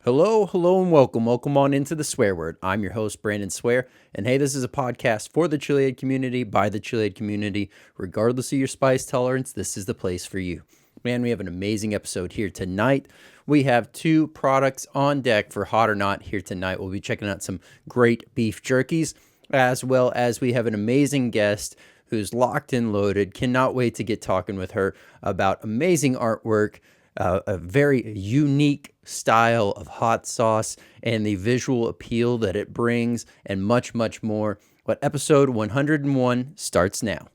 Hello, hello, and welcome. Welcome on into the Swear Word. I'm your host, Brandon Swear. And hey, this is a podcast for the chilihead community, by the chilihead community. Regardless of your spice tolerance, this is the place for you. Man, we have an amazing episode here tonight. We have two products on deck for Hot or Not here tonight. We'll be checking out some great beef jerkies, as well as we have an amazing guest who's locked and loaded. Cannot wait to get talking with her about amazing artwork, a very unique style of hot sauce and the visual appeal that it brings, and much, much more. But episode 101 starts now.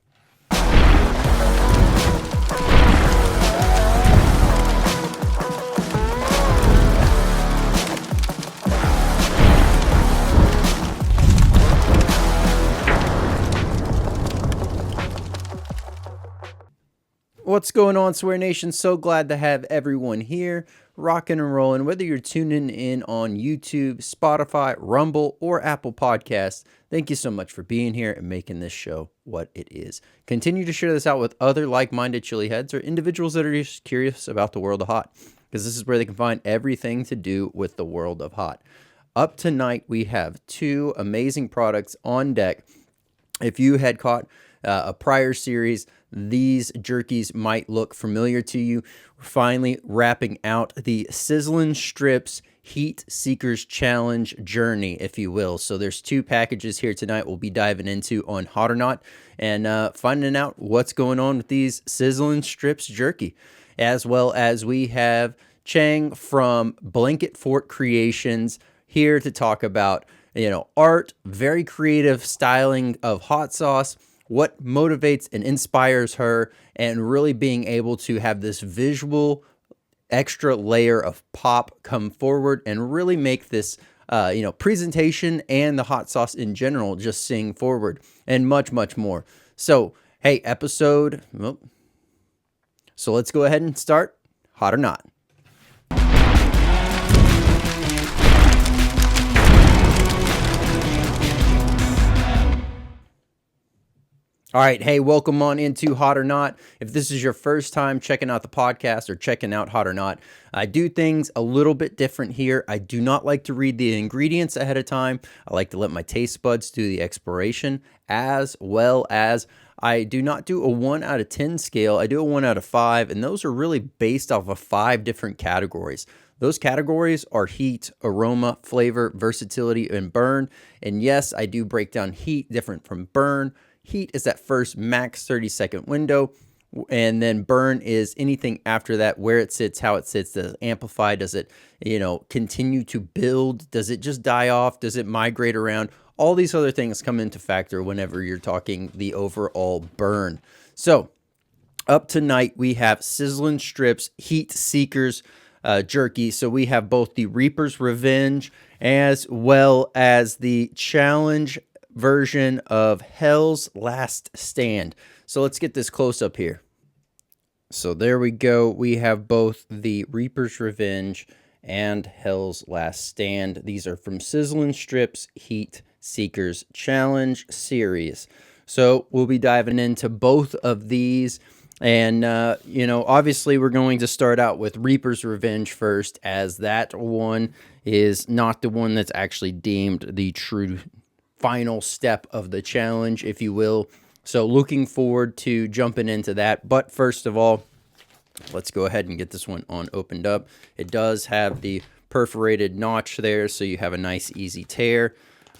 What's going on, Swear Nation? So glad to have everyone here, rocking and rolling. Whether you're tuning in on YouTube, Spotify, Rumble, or Apple Podcasts, thank you so much for being here and making this show what it is. Continue to share this out with other like-minded chili heads or individuals that are just curious about the world of hot, because this is where they can find everything to do with the world of hot. Up tonight, we have two amazing products on deck. If you had caught a prior series, these jerkies might look familiar to you. We're finally wrapping out the Sizzlin Strips Heat Seekers Challenge journey, if you will. So there's two packages here tonight we'll be diving into on Hot or Not and finding out what's going on with these Sizzlin Strips Jerky. As well as we have Chang from Blanket Fort Creations here to talk about, art, very creative styling of hot sauce, what motivates and inspires her, and really being able to have this visual extra layer of pop come forward and really make this, presentation and the hot sauce in general just sing forward, and much, much more. So, hey, so let's go ahead and start Hot or Not. All right, hey, welcome on into Hot or Not. If this is your first time checking out the podcast or checking out Hot or Not, I do things a little bit different here. I do not like to read the ingredients ahead of time. I like to let my taste buds do the exploration, as well as I do not do a 1 out of 10 scale. I do a 1 out of 5, and those are really based off of 5 different categories. Those categories are heat, aroma, flavor, versatility, and burn. And yes, I do break down heat different from burn. Heat is that first max 30-second window, and then burn is anything after that, where it sits, how it sits. Does it amplify? Does it, continue to build? Does it just die off? Does it migrate around? All these other things come into factor whenever you're talking the overall burn. So up tonight, we have Sizzlin Strips Heat Seekers Jerky. So we have both the Reaper's Revenge as well as the Challenge version of Hell's Last Stand. So let's get this close up here. So there we go. We have both the Reaper's Revenge and Hell's Last Stand. These are from Sizzlin Strips Heat Seekers Challenge series. So we'll be diving into both of these. And, obviously we're going to start out with Reaper's Revenge first, as that one is not the one that's actually deemed the true final step of the challenge, if you will. So looking forward to jumping into that. But first of all, let's go ahead and get this one on opened up. It does have the perforated notch there, so you have a nice easy tear.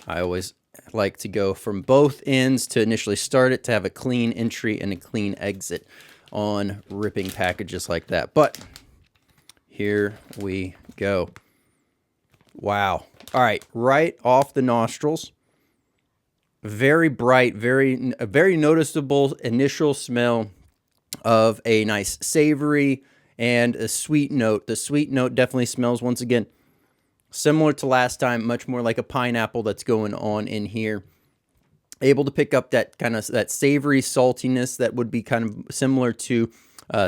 I always like to go from both ends to initially start it, to have a clean entry and a clean exit on ripping packages like that. But here we go. Wow. All right, right off the nostrils. Very bright, very noticeable initial smell of a nice savory and a sweet note. The sweet note definitely smells, once again, similar to last time, much more like a pineapple that's going on in here. Able to pick up that kind of that savory saltiness that would be kind of similar to,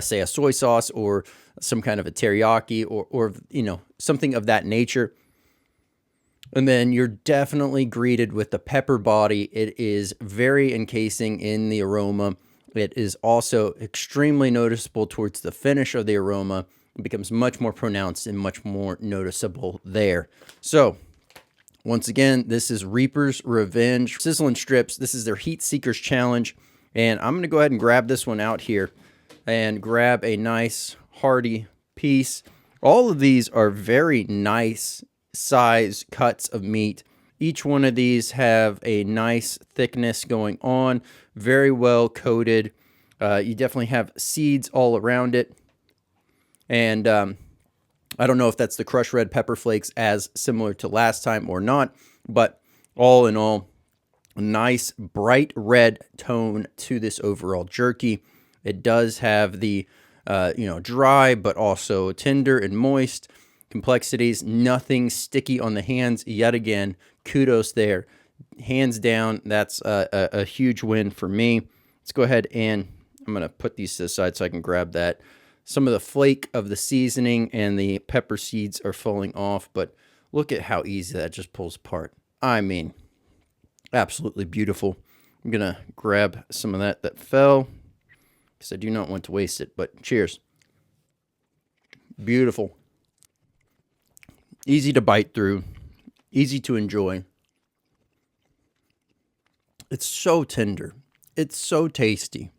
say, a soy sauce or some kind of a teriyaki or something of that nature. And then you're definitely greeted with the pepper body. It is very encasing in the aroma. It is also extremely noticeable towards the finish of the aroma. It becomes much more pronounced and much more noticeable there. So once again, this is Reaper's Revenge Sizzlin Strips. This is their Heat Seekers Challenge. And I'm going to go ahead and grab this one out here and grab a nice hearty piece. All of these are very nice size cuts of meat. Each one of these have a nice thickness going on, very well coated. You definitely have seeds all around it. And I don't know if that's the crushed red pepper flakes as similar to last time or not, but all in all, a nice bright red tone to this overall jerky. It does have the, dry, but also tender and moist complexities. Nothing sticky on the hands. Yet again, kudos there. Hands down, that's a huge win for me. Let's go ahead and I'm going to put these to the side so I can grab that. Some of the flake of the seasoning and the pepper seeds are falling off, but look at how easy that just pulls apart. I mean, absolutely beautiful. I'm going to grab some of that fell because I do not want to waste it, but cheers. Beautiful. Easy to bite through, easy to enjoy. It's so tender. It's so tasty.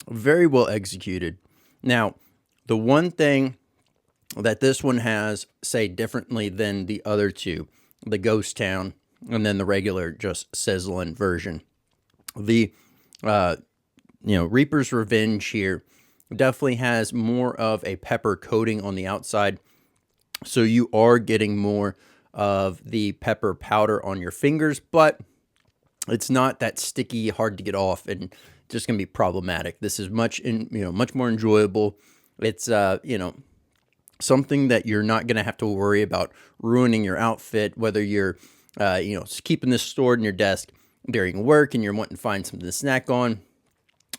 Very well executed. Now, the one thing that this one has, say, differently than the other two, the Ghost Town and then the regular just Sizzlin version. The, Reaper's Revenge here definitely has more of a pepper coating on the outside. So you are getting more of the pepper powder on your fingers, but it's not that sticky, hard to get off, and just going to be problematic. This is much more enjoyable. It's, something that you're not going to have to worry about ruining your outfit, whether you're, keeping this stored in your desk during work and you're wanting to find something to snack on,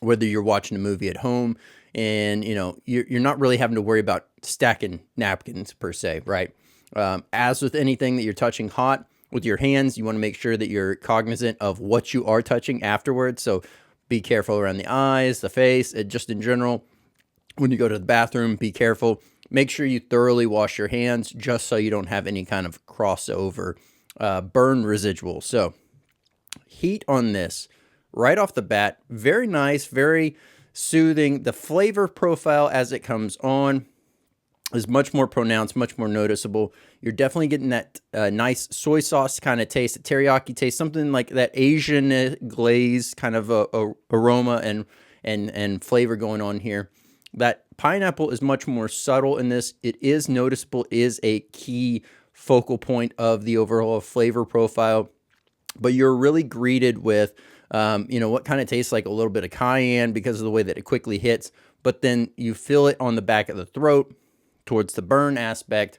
whether you're watching a movie at home and, you're not really having to worry about stacking napkins per se, right? As with anything that you're touching hot with your hands, you want to make sure that you're cognizant of what you are touching afterwards. So be careful around the eyes, the face, and just in general. When you go to the bathroom, be careful. Make sure you thoroughly wash your hands just so you don't have any kind of crossover burn residual. So heat on this right off the bat, very nice, very soothing. The flavor profile as it comes on is much more pronounced, much more noticeable. You're definitely getting that nice soy sauce kind of taste, teriyaki taste, something like that Asian glaze kind of aroma and flavor going on here. That pineapple is much more subtle in this. It is noticeable, is a key focal point of the overall flavor profile, but you're really greeted with, what kind of tastes like a little bit of cayenne because of the way that it quickly hits, but then you feel it on the back of the throat towards the burn aspect,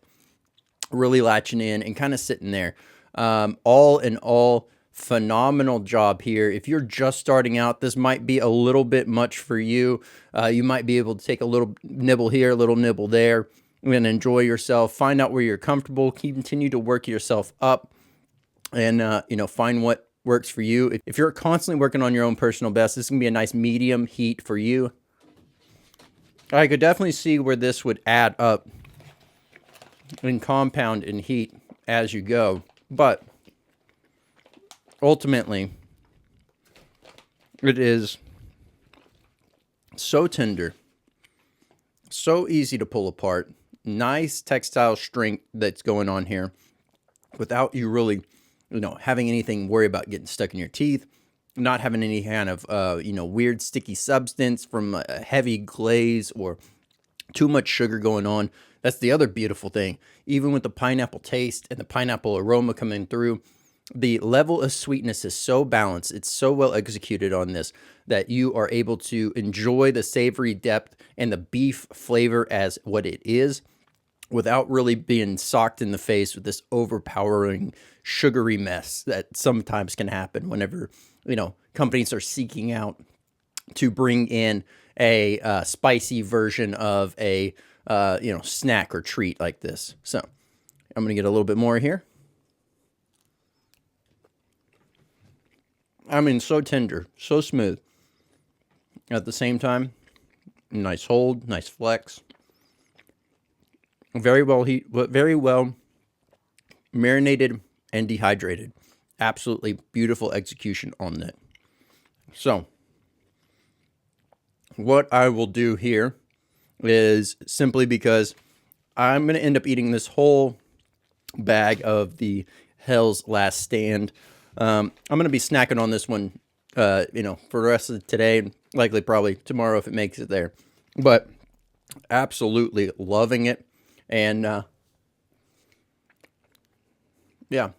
really latching in and kind of sitting there. All in all, phenomenal job here. If you're just starting out, this might be a little bit much for you. You might be able to take a little nibble here, a little nibble there, and enjoy yourself. Find out where you're comfortable. Continue to work yourself up and, find what works for you. If you're constantly working on your own personal best, this is going to be a nice medium heat for you. I could definitely see where this would add up and compound in heat as you go, but ultimately it is so tender, so easy to pull apart, nice textile strength that's going on here without you really, having anything worry about getting stuck in your teeth, not having any kind of, weird sticky substance from a heavy glaze or too much sugar going on. That's the other beautiful thing. Even with the pineapple taste and the pineapple aroma coming through, the level of sweetness is so balanced. It's so well executed on this that you are able to enjoy the savory depth and the beef flavor as what it is without really being socked in the face with this overpowering sugary mess that sometimes can happen whenever companies are seeking out to bring in a spicy version of a snack or treat like this. So I'm going to get a little bit more here. I mean, so tender, so smooth. At the same time, nice hold, nice flex. Very well marinated and dehydrated. Absolutely beautiful execution on that. So what I will do here is, simply because I'm going to end up eating this whole bag of the Hell's Last Stand. I'm going to be snacking on this one, for the rest of today, likely probably tomorrow if it makes it there. But absolutely loving it. And yeah,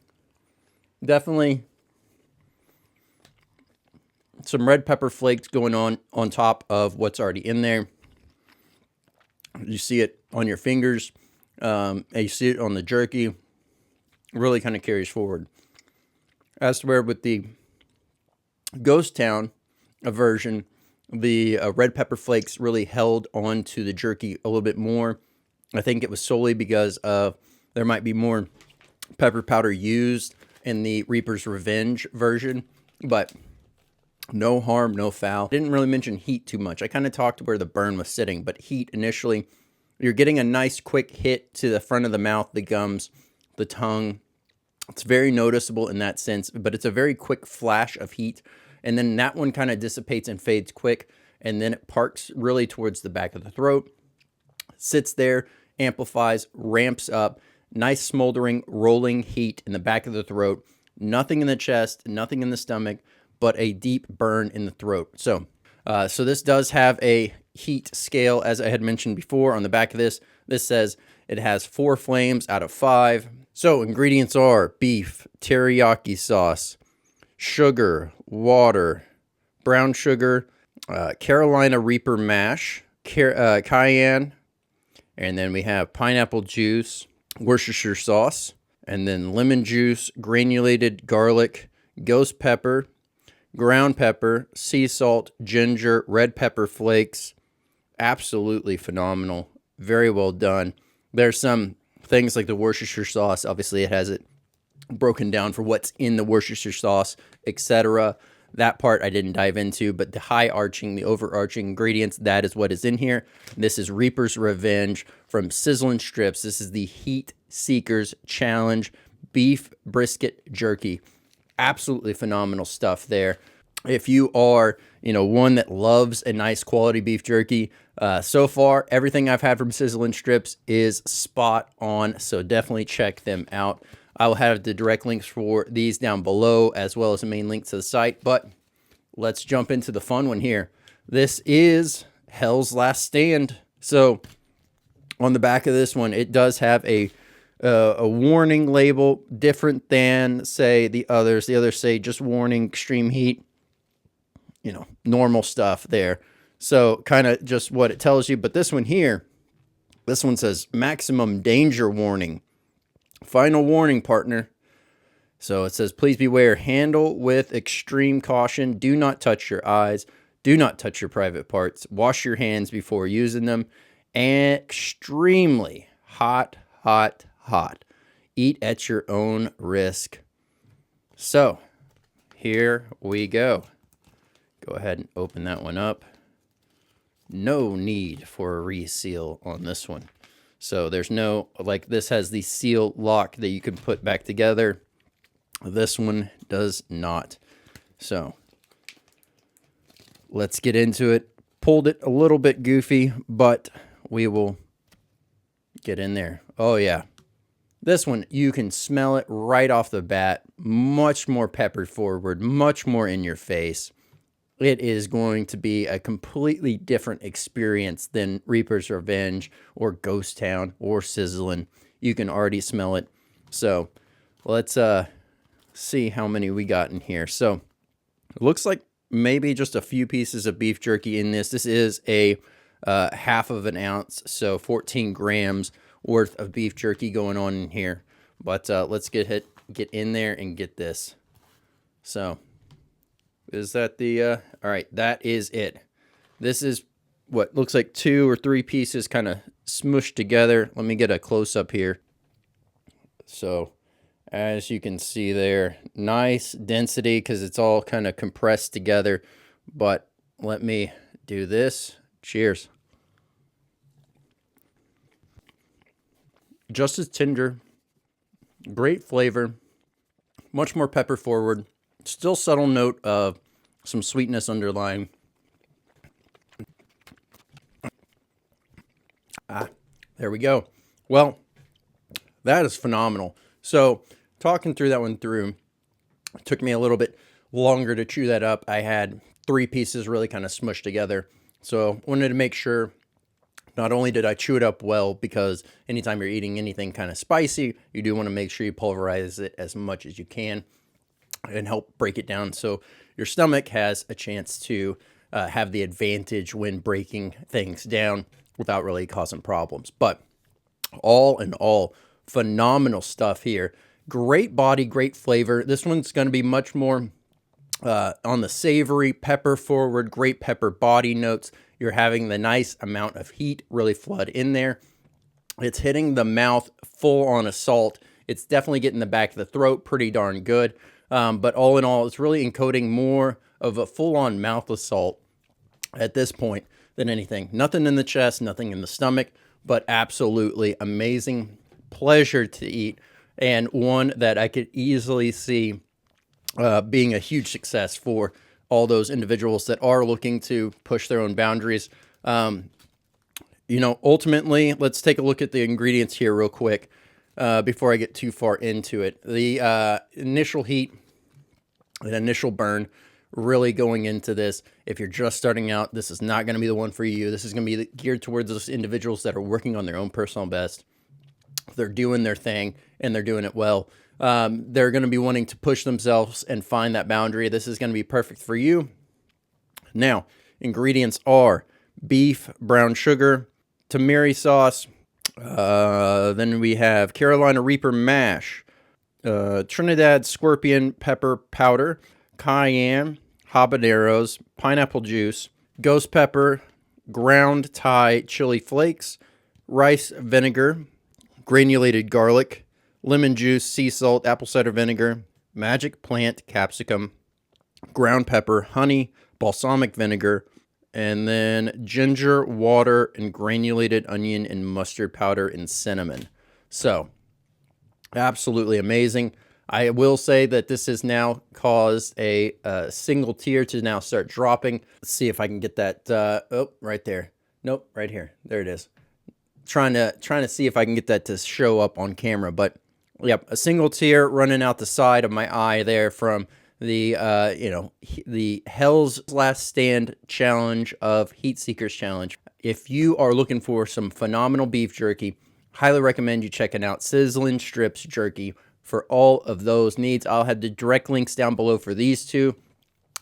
definitely some red pepper flakes going on top of what's already in there. You see it on your fingers. And you see it on the jerky. Really kind of carries forward. As to where with the Ghost Town version, the red pepper flakes really held on to the jerky a little bit more. I think it was solely because there might be more pepper powder used in the Reaper's Revenge version, but no harm, no foul. Didn't really mention heat too much. I kind of talked where the burn was sitting, but heat initially, you're getting a nice quick hit to the front of the mouth, the gums, the tongue. It's very noticeable in that sense, but it's a very quick flash of heat. And then that one kind of dissipates and fades quick. And then it parks really towards the back of the throat, sits there, amplifies, ramps up, nice smoldering, rolling heat in the back of the throat. Nothing in the chest, nothing in the stomach, but a deep burn in the throat. So this does have a heat scale, as I had mentioned before on the back of this. This says it has 4 flames out of 5. So ingredients are beef, teriyaki sauce, sugar, water, brown sugar, Carolina Reaper mash, cayenne, and then we have pineapple juice, Worcestershire sauce, and then lemon juice, granulated garlic, ghost pepper, ground pepper, sea salt, ginger, red pepper flakes. Absolutely phenomenal. Very well done. There's some things like the Worcestershire sauce. Obviously, it has it broken down for what's in the Worcestershire sauce, etc. That part I didn't dive into, but the overarching ingredients, that is what is in here. This is Reaper's Revenge from Sizzlin Strips. This is the Heat Seekers Challenge Beef Brisket Jerky. Absolutely phenomenal stuff there. If you are, one that loves a nice quality beef jerky, so far, everything I've had from Sizzlin Strips is spot on, so definitely check them out. I will have the direct links for these down below, as well as the main link to the site, but let's jump into the fun one here. This is Hell's Last Stand. So on the back of this one, it does have a warning label, different than, say, the others. The others say just warning, extreme heat, normal stuff there. So kind of just what it tells you. But this one here, this one says maximum danger warning. Final warning, partner. So it says, please beware, handle with extreme caution. Do not touch your eyes. Do not touch your private parts. Wash your hands before using them. Extremely hot, hot, hot. Eat at your own risk. So here we go. Go ahead and open that one up. No need for a reseal on this one. So there's no, this has the seal lock that you can put back together. This one does not. So let's get into it. Pulled it a little bit goofy, but we will get in there. Oh yeah. This one, you can smell it right off the bat. Much more peppered forward, much more in your face. It is going to be a completely different experience than Reaper's Revenge or Ghost Town or Sizzlin. You can already smell it. So let's see how many we got in here. So it looks like maybe just a few pieces of beef jerky in this. This is a half of an ounce, so 14 grams worth of beef jerky going on in here. But let's get in there and get this. So is that the all right, that is it. This is what looks like 2 or 3 pieces kind of smushed together. Let me get a close-up here. So as you can see there, nice density because it's all kind of compressed together. But let me do this. Cheers. just as tender, great flavor, much more pepper forward, still subtle note of some sweetness underlying. There we go. Well, that is phenomenal. So talking through that one through, it took me a little bit longer to chew that up. I had 3 pieces really kind of smushed together. So wanted to make sure not only did I chew it up well, because anytime you're eating anything kind of spicy, you do want to make sure you pulverize it as much as you can and help break it down so your stomach has a chance to have the advantage when breaking things down without really causing problems. But all in all, phenomenal stuff here. Great body, great flavor. This one's going to be much more on the savory, pepper forward, great pepper body notes. You're having the nice amount of heat really flood in there. It's hitting the mouth full on assault. It's definitely getting the back of the throat pretty darn good. But all in all, it's really encoding more of a full-on mouth assault at this point than anything. Nothing in the chest, nothing in the stomach, but absolutely amazing. Pleasure to eat, and one that I could easily see being a huge success for all those individuals that are looking to push their own boundaries. Ultimately, let's take a look at the ingredients here real quick before I get too far into it. The initial heat, an initial burn, really going into this. If you're just starting out, this is not going to be the one for you. This is going to be geared towards those individuals that are working on their own personal best. They're doing their thing and they're doing it well. They're going to be wanting to push themselves and find that boundary. This is going to be perfect for you. Now, ingredients are beef, brown sugar, tamari sauce. Then we have Carolina Reaper mash, Trinidad scorpion pepper powder, cayenne, habaneros, pineapple juice, ghost pepper, ground Thai chili flakes, rice vinegar, granulated garlic, lemon juice, sea salt, apple cider vinegar, magic plant capsicum, ground pepper, honey, balsamic vinegar, and then ginger, water, and granulated onion and mustard powder and cinnamon. So, absolutely amazing. I will say that this has now caused a single tear to now start dropping. Let's see if I can get that. Right there. Nope, right here. There it is. Trying to see if I can get that to show up on camera. But yep, a single tear running out the side of my eye there from the the Hell's Last Stand challenge of Heat Seekers challenge. If you are looking for some phenomenal beef jerky, highly recommend you checking out Sizzlin Strips Jerky for all of those needs. I'll have the direct links down below for these two,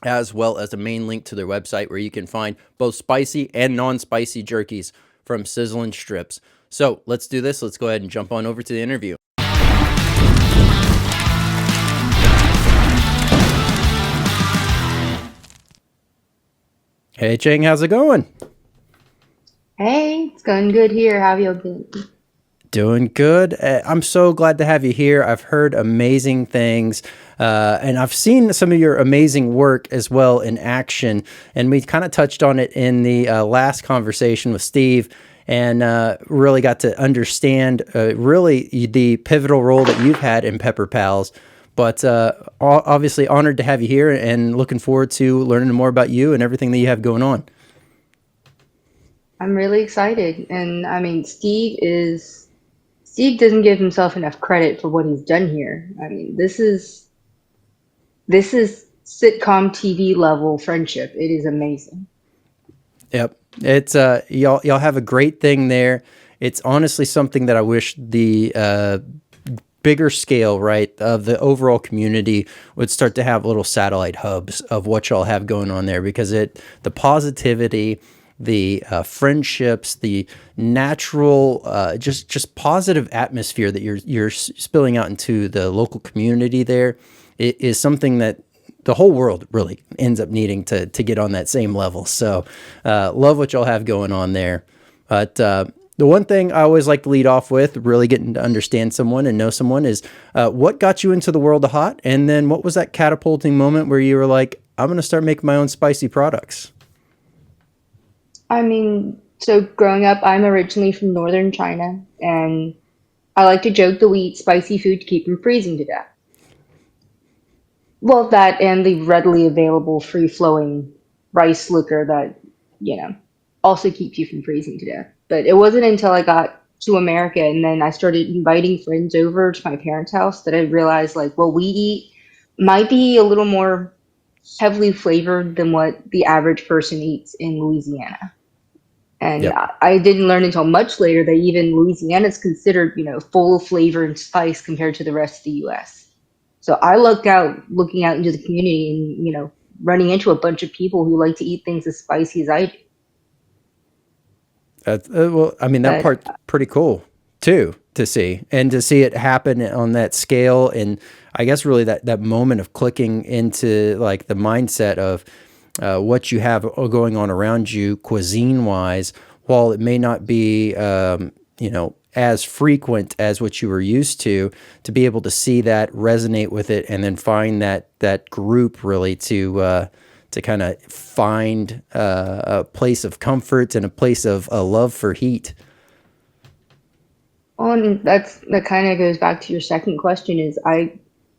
as well as a main link to their website where you can find both spicy and non-spicy jerkies from Sizzlin Strips. So let's do this. Let's go ahead and jump on over to the interview. Hey Chang, how's it going? Hey, it's going good here. How have you been? Doing good. I'm so glad to have you here. I've heard amazing things, and I've seen some of your amazing work as well in action. And we kind of touched on it in the last conversation with Steve, and really got to understand really the pivotal role that you've had in Pepper Pals. But obviously honored to have you here and looking forward to learning more about you and everything that you have going on. I'm really excited. And I mean, Steve doesn't give himself enough credit for what he's done here. I mean, this is sitcom TV level friendship. It is amazing. Yep. It's y'all have a great thing there. It's honestly something that I wish the bigger scale, right, of the overall community would start to have little satellite hubs of what y'all have going on there, because the positivity, the friendships, the natural just positive atmosphere that you're spilling out into the local community there is something that the whole world really ends up needing to get on that same level. So love what y'all have going on there. But the one thing I always like to lead off with, really getting to understand someone and know someone, is what got you into the world of hot? And then what was that catapulting moment where you were like, I'm going to start making my own spicy products? I mean, so growing up, I'm originally from northern China, and I like to joke that we eat spicy food to keep from freezing to death. Well, that and the readily available free flowing rice liquor that, you know, also keeps you from freezing to death. But it wasn't until I got to America and then I started inviting friends over to my parents' house that I realized, like, what we eat might be a little more heavily flavored than what the average person eats in Louisiana. And Yep. I didn't learn until much later that even Louisiana is considered, full of flavor and spice compared to the rest of the U.S. So I looked out, looking out into the community and, running into a bunch of people who like to eat things as spicy as I do. Well, I mean, that But part's pretty cool too to see, and to see it happen on that scale. And I guess really that moment of clicking into like the mindset of what you have going on around you cuisine wise, while it may not be, as frequent as what you were used to be able to see that, resonate with it, and then find that group really to kind of find a place of comfort and a place of a love for heat. and that kind of goes back to your second question is I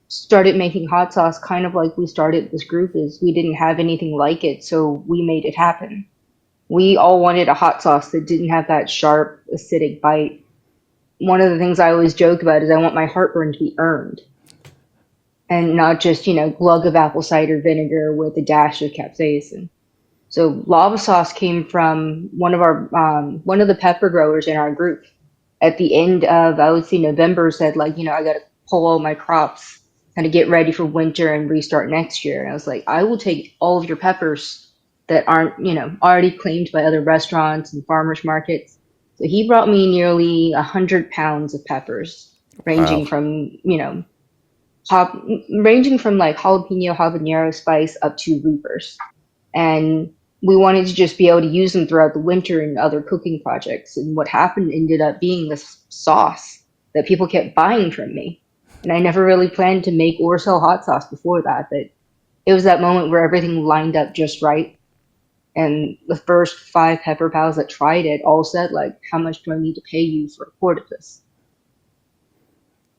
started making hot sauce kind of like we started this group is we didn't have anything like it, so we made it happen. We all wanted a hot sauce that didn't have that sharp, acidic bite. One of the things I always joke about is I want my heartburn to be earned and not just, glug of apple cider vinegar with a dash of capsaicin. So lava sauce came from one of the pepper growers in our group. At the end of I would say November said like, I got to pull all my crops, kind of get ready for winter and restart next year. And I was like, I will take all of your peppers that aren't, already claimed by other restaurants and farmers markets. So he brought me nearly 100 pounds of peppers, ranging Wow. from, hop, ranging from like jalapeno, habanero spice up to reapers. And we wanted to just be able to use them throughout the winter in other cooking projects. And what happened ended up being this sauce that people kept buying from me. And I never really planned to make or sell hot sauce before that, but it was that moment where everything lined up just right. And the first five pepper pals that tried it all said, like, how much do I need to pay you for a quart of this?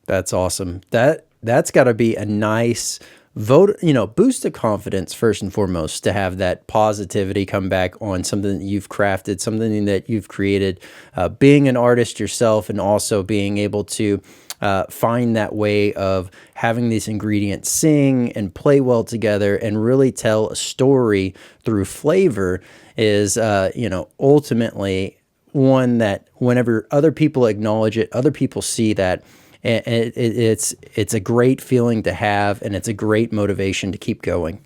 That's awesome. That's got to be a nice vote, boost of confidence first and foremost, to have that positivity come back on something that you've crafted, something that you've created, being an artist yourself, and also being able to find that way of having these ingredients sing and play well together and really tell a story through flavor is, ultimately one that whenever other people acknowledge it, other people see that, and it's a great feeling to have, and it's a great motivation to keep going.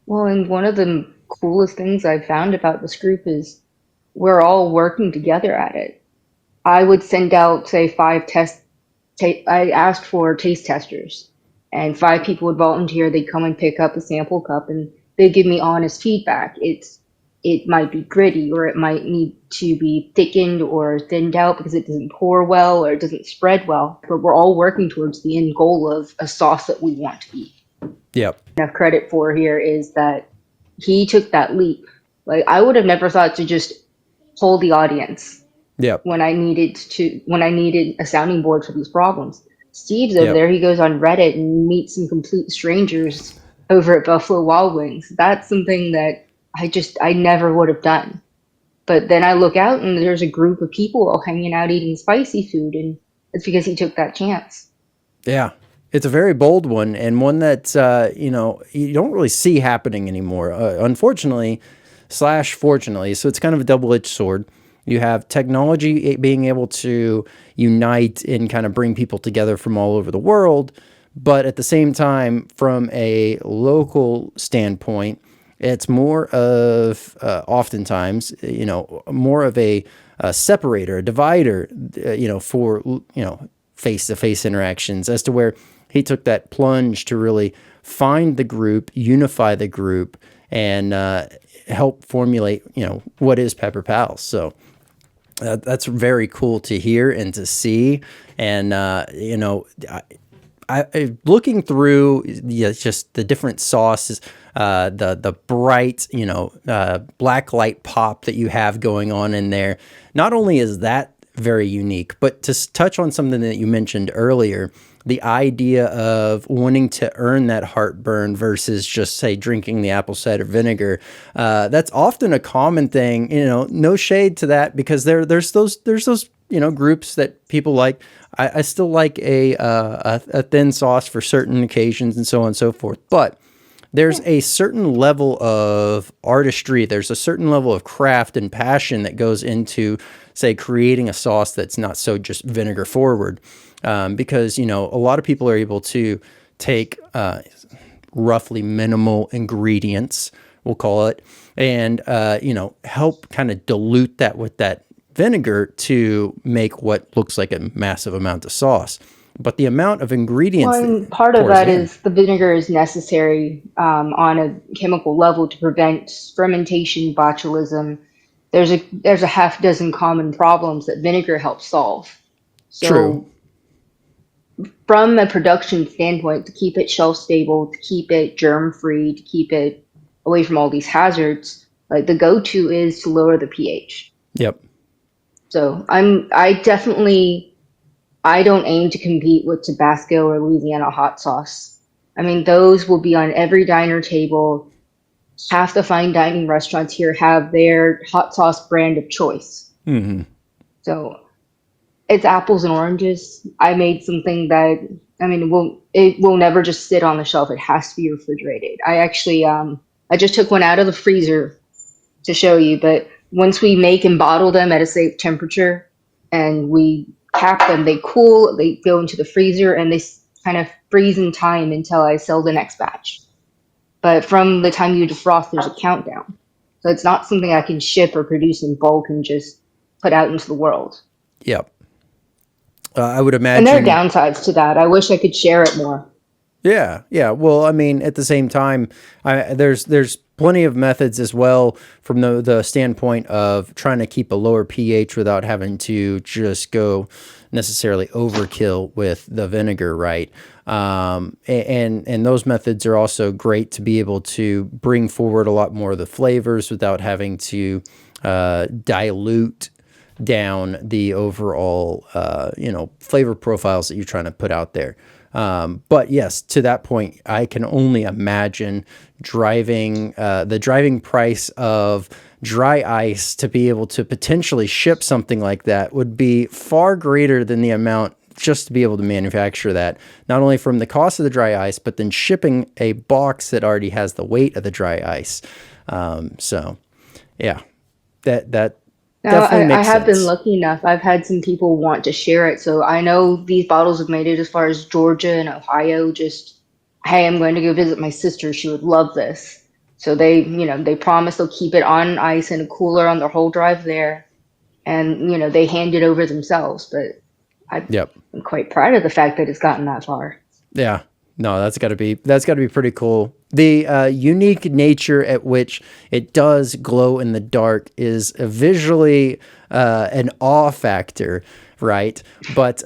Well, and one of the coolest things I've found about this group is we're all working together at it. I would send out, say, I asked for taste testers, and five people would volunteer. They'd come and pick up a sample cup, and they'd give me honest feedback. It might be gritty, or it might need to be thickened or thinned out because it doesn't pour well or it doesn't spread well. But we're all working towards the end goal of a sauce that we want to eat. Yep. Enough credit for here is that he took that leap. Like I would have never thought to just hold the audience Yep. when I needed a sounding board for these problems. Steve's over Yep. there, he goes on Reddit and meets some complete strangers over at Buffalo Wild Wings. That's something that I never would have done. But then I look out and there's a group of people all hanging out eating spicy food, and it's because he took that chance. Yeah. It's a very bold one, and one that you don't really see happening anymore, unfortunately slash fortunately. So it's kind of a double-edged sword. You have technology being able to unite and kind of bring people together from all over the world, but at the same time, from a local standpoint, it's more of oftentimes, more of a separator, a divider, for face-to-face interactions, as to where he took that plunge to really find the group, unify the group, and help formulate, what is Pepper Pals. So that's very cool to hear and to see. And, looking through just the different sauces, the bright, black light pop that you have going on in there. Not only is that very unique. But to touch on something that you mentioned earlier, the idea of wanting to earn that heartburn versus just say drinking the apple cider vinegar, that's often a common thing. No shade to that, because there's those groups that people like. I still like a thin sauce for certain occasions and so on and so forth, but there's a certain level of artistry, there's a certain level of craft and passion that goes into, say, creating a sauce that's not so just vinegar forward. Because, a lot of people are able to take roughly minimal ingredients, we'll call it, and, help kind of dilute that with that vinegar to make what looks like a massive amount of sauce. But the amount of ingredients Well, that and part of pours that in. is the vinegar is necessary on a chemical level to prevent fermentation, botulism. There's a half dozen common problems that vinegar helps solve. True. So from a production standpoint, to keep it shelf stable, to keep it germ free, to keep it away from all these hazards, like the go-to is to lower the pH. Yep. So I don't aim to compete with Tabasco or Louisiana hot sauce. I mean, those will be on every diner table. Half the fine dining restaurants here have their hot sauce brand of choice. Mm-hmm. So it's apples and oranges. I made something that, I mean, it will never just sit on the shelf. It has to be refrigerated. I actually I just took one out of the freezer to show you, but once we make and bottle them at a safe temperature and we cap them, they cool, they go into the freezer, and they kind of freeze in time until I sell the next batch. But from the time you defrost, there's a countdown. So it's not something I can ship or produce in bulk and just put out into the world. Yep. I would And there are imagine. downsides to that. I wish I could share it more. Yeah, yeah. Well, I mean, at the same time, there's plenty of methods as well from the standpoint of trying to keep a lower pH without having to just go necessarily overkill with the vinegar, right? And those methods are also great to be able to bring forward a lot more of the flavors without having to dilute down the overall flavor profiles that you're trying to put out there. But yes, to that point, I can only imagine the driving price of dry ice to be able to potentially ship something like that would be far greater than the amount just to be able to manufacture that, not only from the cost of the dry ice, but then shipping a box that already has the weight of the dry ice. So yeah, that Now, definitely I makes have been sense. lucky enough. I've had some people want to share it. So I know these bottles have made it as far as Georgia and Ohio. Just, hey, I'm going to go visit my sister. She would love this. So they promise they'll keep it on ice in a cooler on their whole drive there. And, they hand it over themselves. But Yep. I'm quite proud of the fact that it's gotten that far. Yeah. No, that's got to be pretty cool. The unique nature at which it does glow in the dark is visually an awe factor, right? But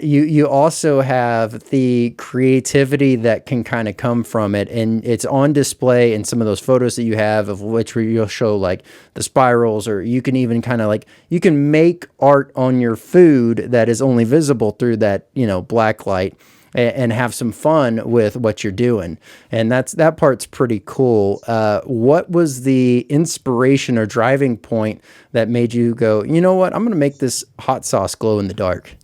you also have the creativity that can kind of come from it, and it's on display in some of those photos that you have, of which where you'll show like the spirals, or you can even kind of like you can make art on your food that is only visible through that black light, and have some fun with what you're doing. And that part's pretty cool. What was the inspiration or driving point that made you go, you know what, I'm going to make this hot sauce glow in the dark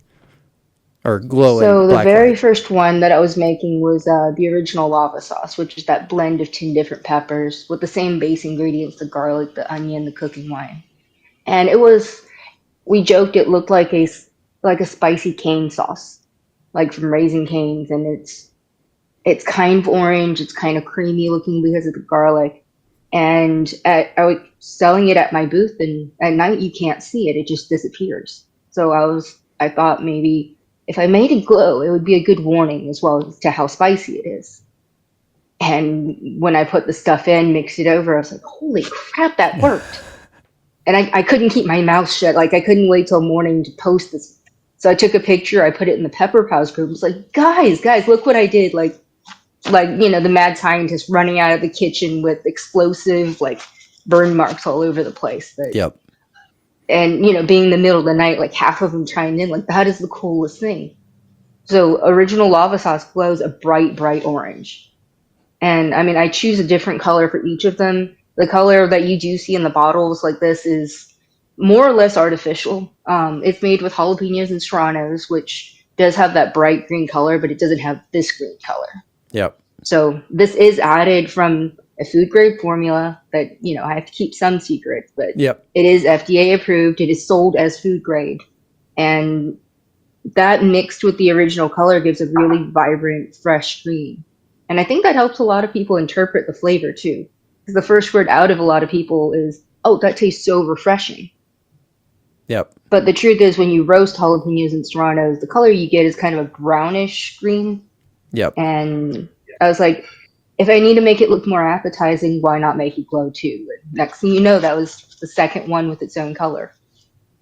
or glow in So the black very light? first one that I was making was the original lava sauce, which is that blend of 10 different peppers with the same base ingredients, the garlic, the onion, the cooking wine. And we joked it looked like a spicy cane sauce, like from Raising Cane's, and it's kind of orange, it's kind of creamy looking because of the garlic. And I was selling it at my booth, and at night you can't see it; it just disappears. So I thought maybe if I made it glow, it would be a good warning as well as to how spicy it is. And when I put the stuff in, mixed it over, I was like, holy crap, that worked. And I couldn't keep my mouth shut. Like I couldn't wait till morning to post this. So I took a picture, I put it in the Pepper Pals group. It's like, guys, look what I did. Like the mad scientist running out of the kitchen with explosive like burn marks all over the place. But Yep. And, being in the middle of the night, like half of them chiming in, like that is the coolest thing. So original lava sauce glows a bright, bright orange. And I mean, I choose a different color for each of them. The color that you do see in the bottles like this is more or less artificial. It's made with jalapenos and serranos, which does have that bright green color, but it doesn't have this green color. Yep. So this is added from a food grade formula that, I have to keep some secrets, but Yep. it is FDA approved. It is sold as food grade. And that mixed with the original color gives a really vibrant, fresh green. And I think that helps a lot of people interpret the flavor too. Because the first word out of a lot of people is, oh, that tastes so refreshing. Yep. But the truth is, when you roast jalapenos and serranos, the color you get is kind of a brownish green. Yep. And I was like, if I need to make it look more appetizing, why not make it glow too? And next thing you know, that was the second one with its own color.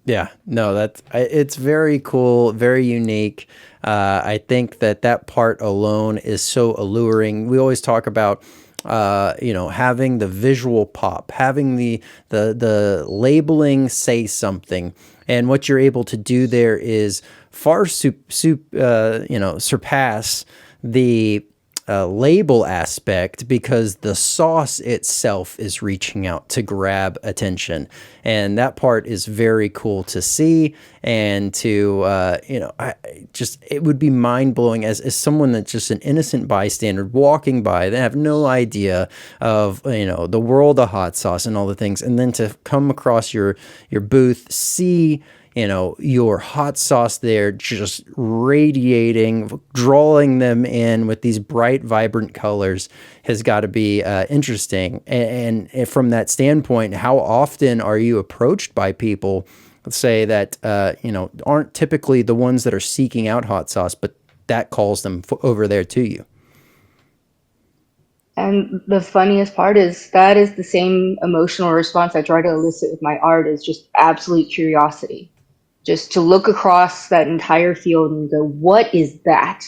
Yeah, no, it's very cool, very unique. I think that part alone is so alluring. We always talk about, having the visual pop, having the labeling say something, and what you're able to do there is far surpass the label aspect, because the sauce itself is reaching out to grab attention, and that part is very cool to see. And to it would be mind-blowing as someone that's just an innocent bystander walking by. They have no idea of the world of hot sauce and all the things, and then to come across your booth, see your hot sauce there just radiating, drawing them in with these bright, vibrant colors has got to be interesting. And from that standpoint, how often are you approached by people, let's say, that, aren't typically the ones that are seeking out hot sauce, but that calls them over there to you? And the funniest part is that is the same emotional response I try to elicit with my art, is just absolute curiosity. Just to look across that entire field and go, what is that?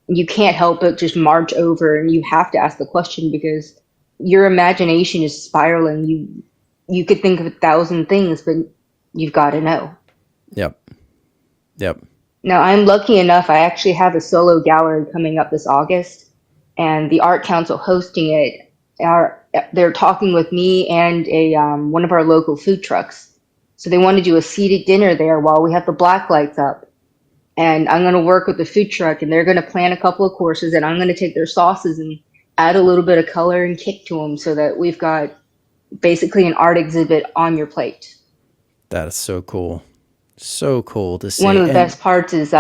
And you can't help but just march over, and you have to ask the question because your imagination is spiraling. You could think of 1,000 things, but you've got to know. Yep. Yep. Now, I'm lucky enough, I actually have a solo gallery coming up this August, and the art council hosting it they're talking with me and one of our local food trucks. So they want to do a seated dinner there while we have the black lights up. And I'm going to work with the food truck, and they're going to plan a couple of courses, and I'm going to take their sauces and add a little bit of color and kick to them so that we've got basically an art exhibit on your plate. That is so cool. So cool to see. One of the best parts is it's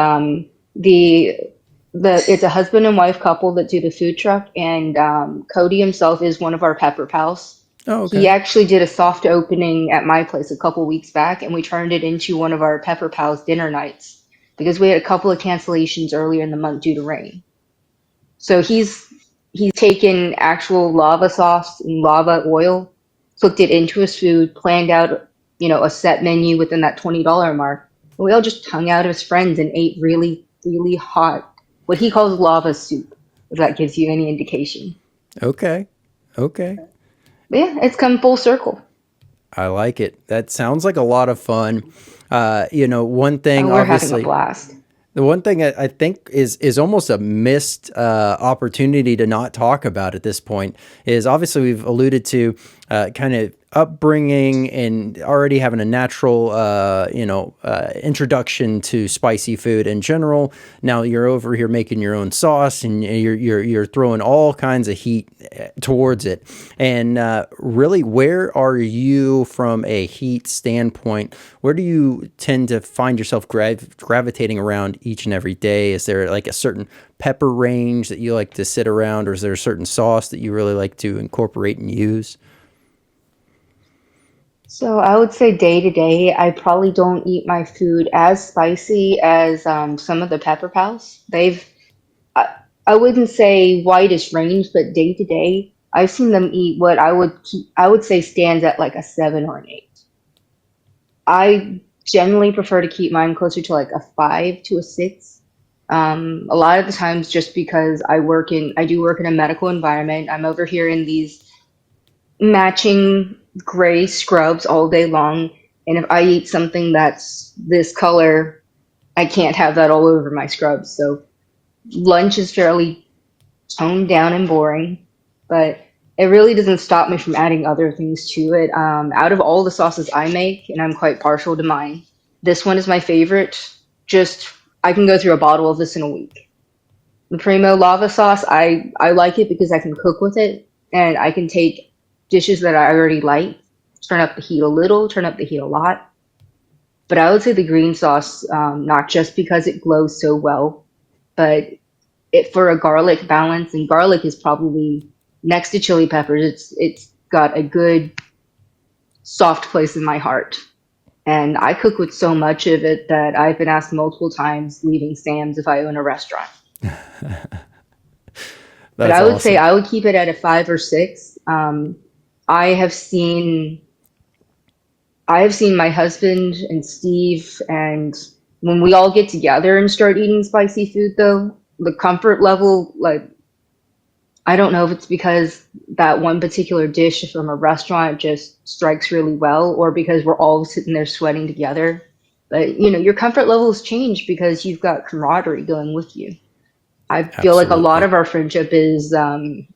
a husband and wife couple that do the food truck, and Cody himself is one of our pepper pals. Oh, okay. He actually did a soft opening at my place a couple weeks back, and we turned it into one of our Pepper Pals dinner nights because we had a couple of cancellations earlier in the month due to rain. So he's taken actual lava sauce and lava oil, cooked it into his food, planned out, a set menu within that $20 mark. And we all just hung out as friends and ate really, really hot, what he calls lava soup, if that gives you any indication. Okay. But yeah, it's come full circle. I like it. That sounds like a lot of fun. One thing, we're obviously, having a blast. The one thing I think is almost a missed opportunity to not talk about at this point is, obviously, we've alluded to kind of upbringing and already having a natural, introduction to spicy food in general. Now you're over here making your own sauce, and you're throwing all kinds of heat towards it. And really, where are you from a heat standpoint? Where do you tend to find yourself gravitating around each and every day? Is there like a certain pepper range that you like to sit around, or is there a certain sauce that you really like to incorporate and use? So I would say day to day, I probably don't eat my food as spicy as some of the Pepper Pals. I wouldn't say widest range, but day to day, I've seen them eat what I would say stands at like a 7 or an 8. I generally prefer to keep mine closer to like a 5 to a 6. A lot of the times, just because I do work in a medical environment. I'm over here in these matching gray scrubs all day long. And if I eat something that's this color, I can't have that all over my scrubs. So lunch is fairly toned down and boring, but it really doesn't stop me from adding other things to it. Out of all the sauces I make, and I'm quite partial to mine, this one is my favorite. Just I can go through a bottle of this in a week. The Primo lava sauce, I like it because I can cook with it, and I can take dishes that I already like, turn up the heat a little, turn up the heat a lot. But I would say the green sauce, not just because it glows so well, but it for a garlic balance, and garlic is probably next to chili peppers. It's got a good soft place in my heart. And I cook with so much of it that I've been asked multiple times leaving Sam's if I own a restaurant. But That's I would say awesome. I would keep it at a 5 or 6. I have seen I have seen my husband and Steve, and when we all get together and start eating spicy food, though, the comfort level, like, I don't know if it's because that one particular dish from a restaurant just strikes really well, or because we're all sitting there sweating together. But, your comfort levels change because you've got camaraderie going with you. I feel like a lot Absolutely. of our friendship is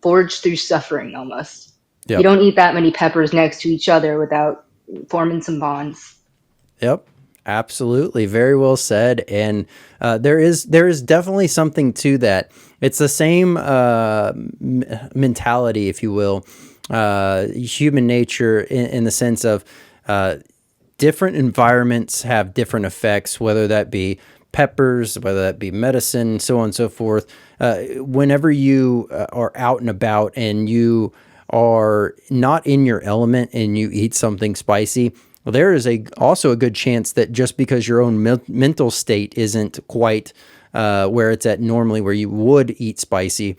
forged through suffering almost. You Yep. don't eat that many peppers next to each other without forming some bonds. Yep. Absolutely. Very well said. And there is definitely something to that. It's the same mentality, if you will, human nature in the sense of different environments have different effects, whether that be peppers, whether that be medicine, so on and so forth. Whenever you are out and about and you are not in your element and you eat something spicy, well, there is also a good chance that just because your own mental state isn't quite where it's at normally, where you would eat spicy,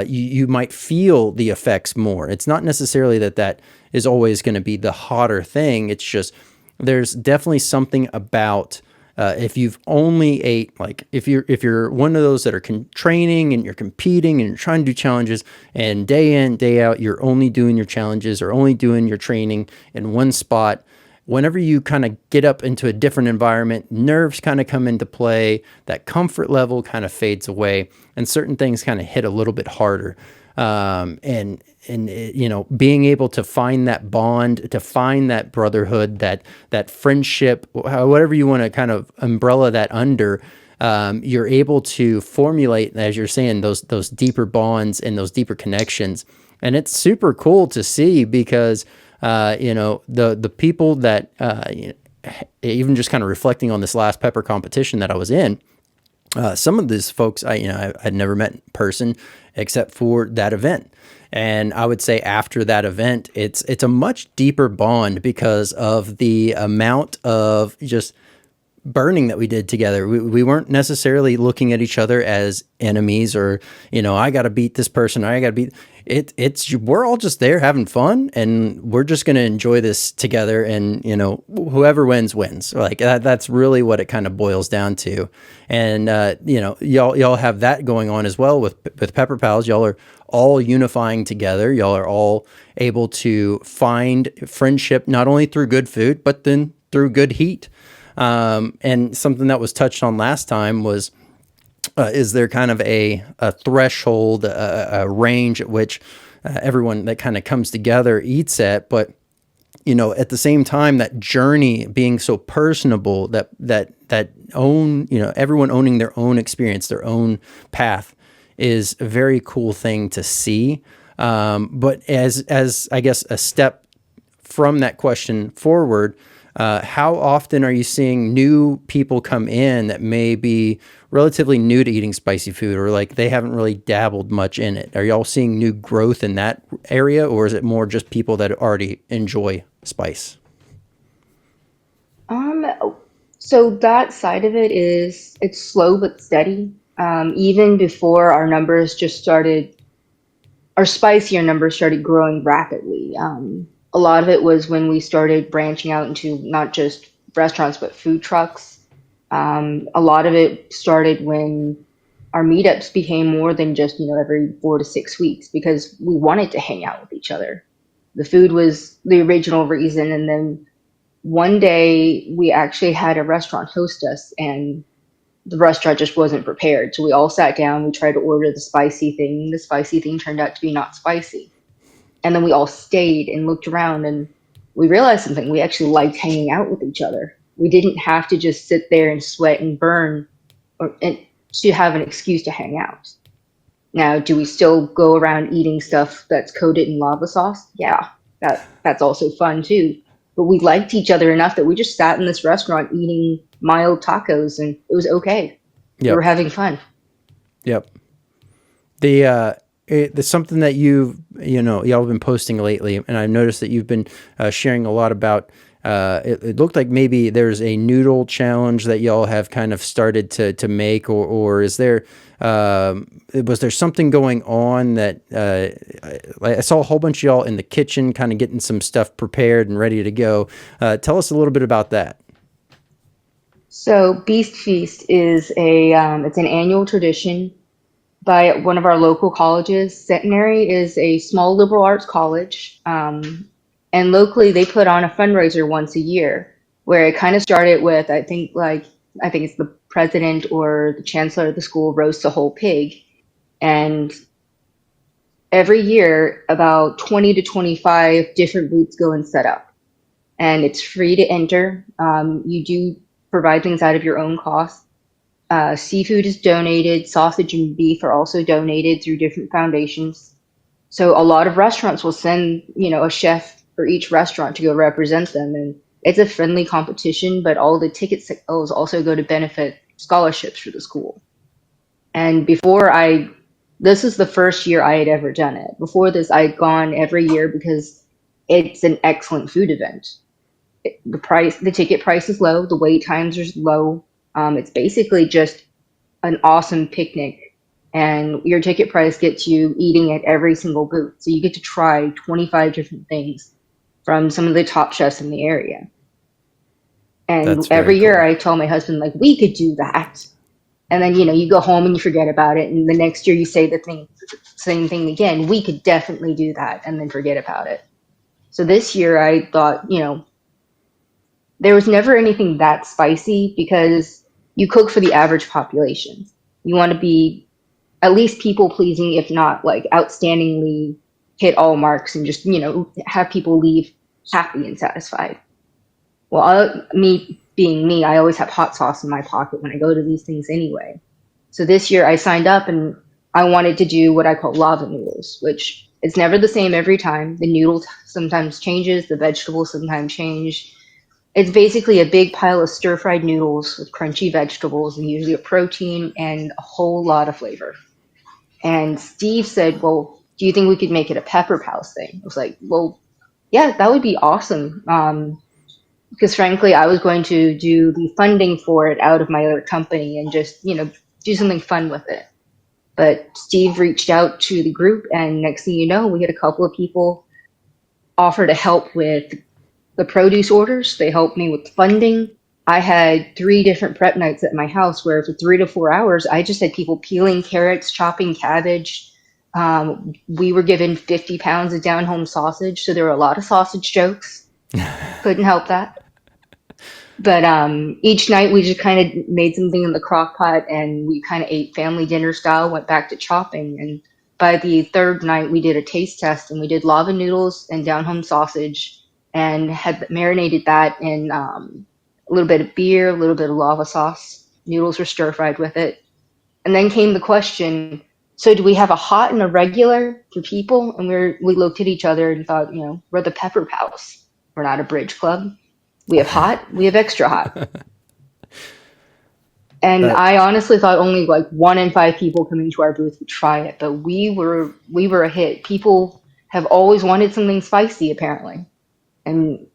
you might feel the effects more. It's not necessarily that is always going to be the hotter thing. It's just there's definitely something about if you've only ate, like if you're one of those that are training and you're competing and you're trying to do challenges, and day in day out you're only doing your challenges or only doing your training in one spot. Whenever you kind of get up into a different environment, nerves kind of come into play, that comfort level kind of fades away, and certain things kind of hit a little bit harder. And being able to find that bond, to find that brotherhood, that friendship, whatever you want to kind of umbrella that under, you're able to formulate, as you're saying, those deeper bonds and those deeper connections. And it's super cool to see because the people that even just kind of reflecting on this last pepper competition that I was in, some of these folks I'd never met in person except for that event. And I would say after that event, it's a much deeper bond because of the amount of just burning that we did together. We weren't necessarily looking at each other as enemies or, I got to beat this person. Or I got to beat it. We're all just there having fun and we're just going to enjoy this together. And, whoever wins, wins. Like that's really what it kind of boils down to. And, y'all have that going on as well with Pepper Pals. Y'all are all unifying together. Y'all are all able to find friendship, not only through good food, but then through good heat. And something that was touched on last time was, is there kind of a threshold, a range at which everyone that kind of comes together eats at, but at the same time, that journey being so personable, that everyone owning their own experience, their own path, is a very cool thing to see. But as I guess a step from that question forward, how often are you seeing new people come in that may be relatively new to eating spicy food, or like they haven't really dabbled much in it? Are y'all seeing new growth in that area, or is it more just people that already enjoy spice? Um, so that side of it is it's slow but steady. Even before our spicier numbers started growing rapidly. A lot of it was when we started branching out into not just restaurants but food trucks. A lot of it started when our meetups became more than just every 4 to 6 weeks because we wanted to hang out with each other. The food was the original reason, and then One day we actually had a restaurant host us, and the restaurant just wasn't prepared. So we all sat down, we tried to order the spicy thing. The spicy thing turned out to be not spicy. And then we all stayed and looked around, and we realized something. We actually liked hanging out with each other. We didn't have to just sit there and sweat and burn and to have an excuse to hang out. Now, do we still go around eating stuff that's coated in lava sauce? Yeah, that's also fun too. But we liked each other enough that we just sat in this restaurant eating mild tacos, and it was okay. We were Yep. having fun. Yep. There's something that y'all have been posting lately, and I've noticed that you've been sharing a lot about. It looked like maybe there's a noodle challenge that y'all have kind of started to make, or is there was there something going on that I saw a whole bunch of y'all in the kitchen, kind of getting some stuff prepared and ready to go. Tell us a little bit about that. So Beast Feast is a it's an annual tradition by one of our local colleges. Centenary is a small liberal arts college, and locally they put on a fundraiser once a year, where it kind of started with I think it's the president or the chancellor of the school roasts a whole pig, and every year about 20 to 25 different booths go and set up, and it's free to enter. You do provide things out of your own cost. Seafood is donated. Sausage and beef are also donated through different foundations. So a lot of restaurants will send, a chef for each restaurant to go represent them, and it's a friendly competition. But all the ticket sales also go to benefit scholarships for the school. And this is the first year I had ever done it. Before this, I had gone every year because it's an excellent food event. The ticket price is low, the wait times are low. It's basically just an awesome picnic, and your ticket price gets you eating at every single booth. So you get to try 25 different things from some of the top chefs in the area. And That's very every year cool. I tell my husband, like, we could do that. And then, you go home and you forget about it. And the next year you say same thing again. We could definitely do that, and then forget about it. So this year I thought, there was never anything that spicy because you cook for the average population. You want to be at least people pleasing, if not like outstandingly hit all marks and just, have people leave happy and satisfied. Well, me being me, I always have hot sauce in my pocket when I go to these things anyway. So this year I signed up and I wanted to do what I call lava noodles, which it's never the same every time. The noodle sometimes changes, the vegetables sometimes change. It's basically a big pile of stir-fried noodles with crunchy vegetables and usually a protein and a whole lot of flavor. And Steve said, "Well, do you think we could make it a pepper pals thing?" I was like, "Well, yeah, that would be awesome." Because frankly, I was going to do the funding for it out of my other company and just, do something fun with it. But Steve reached out to the group, and next thing you know, we had a couple of people offer to help with the produce orders. They helped me with funding. I had 3 different prep nights at my house where for 3 to 4 hours, I just had people peeling carrots, chopping cabbage. We were given 50 pounds of down home sausage, so there were a lot of sausage jokes. Couldn't help that. But each night we just kind of made something in the crock pot and we kind of ate family dinner style, went back to chopping. And by the third night, we did a taste test and we did lava noodles and down home sausage and had marinated that in a little bit of beer, a little bit of lava sauce. Noodles were stir fried with it. And then came the question, so do we have a hot and a regular for people? And we looked at each other and thought, we're the Pepper Pals. We're not a bridge club. We have hot, we have extra hot. And That I honestly thought only like 1 in 5 people coming to our booth would try it, but we were a hit. People have always wanted something spicy apparently. And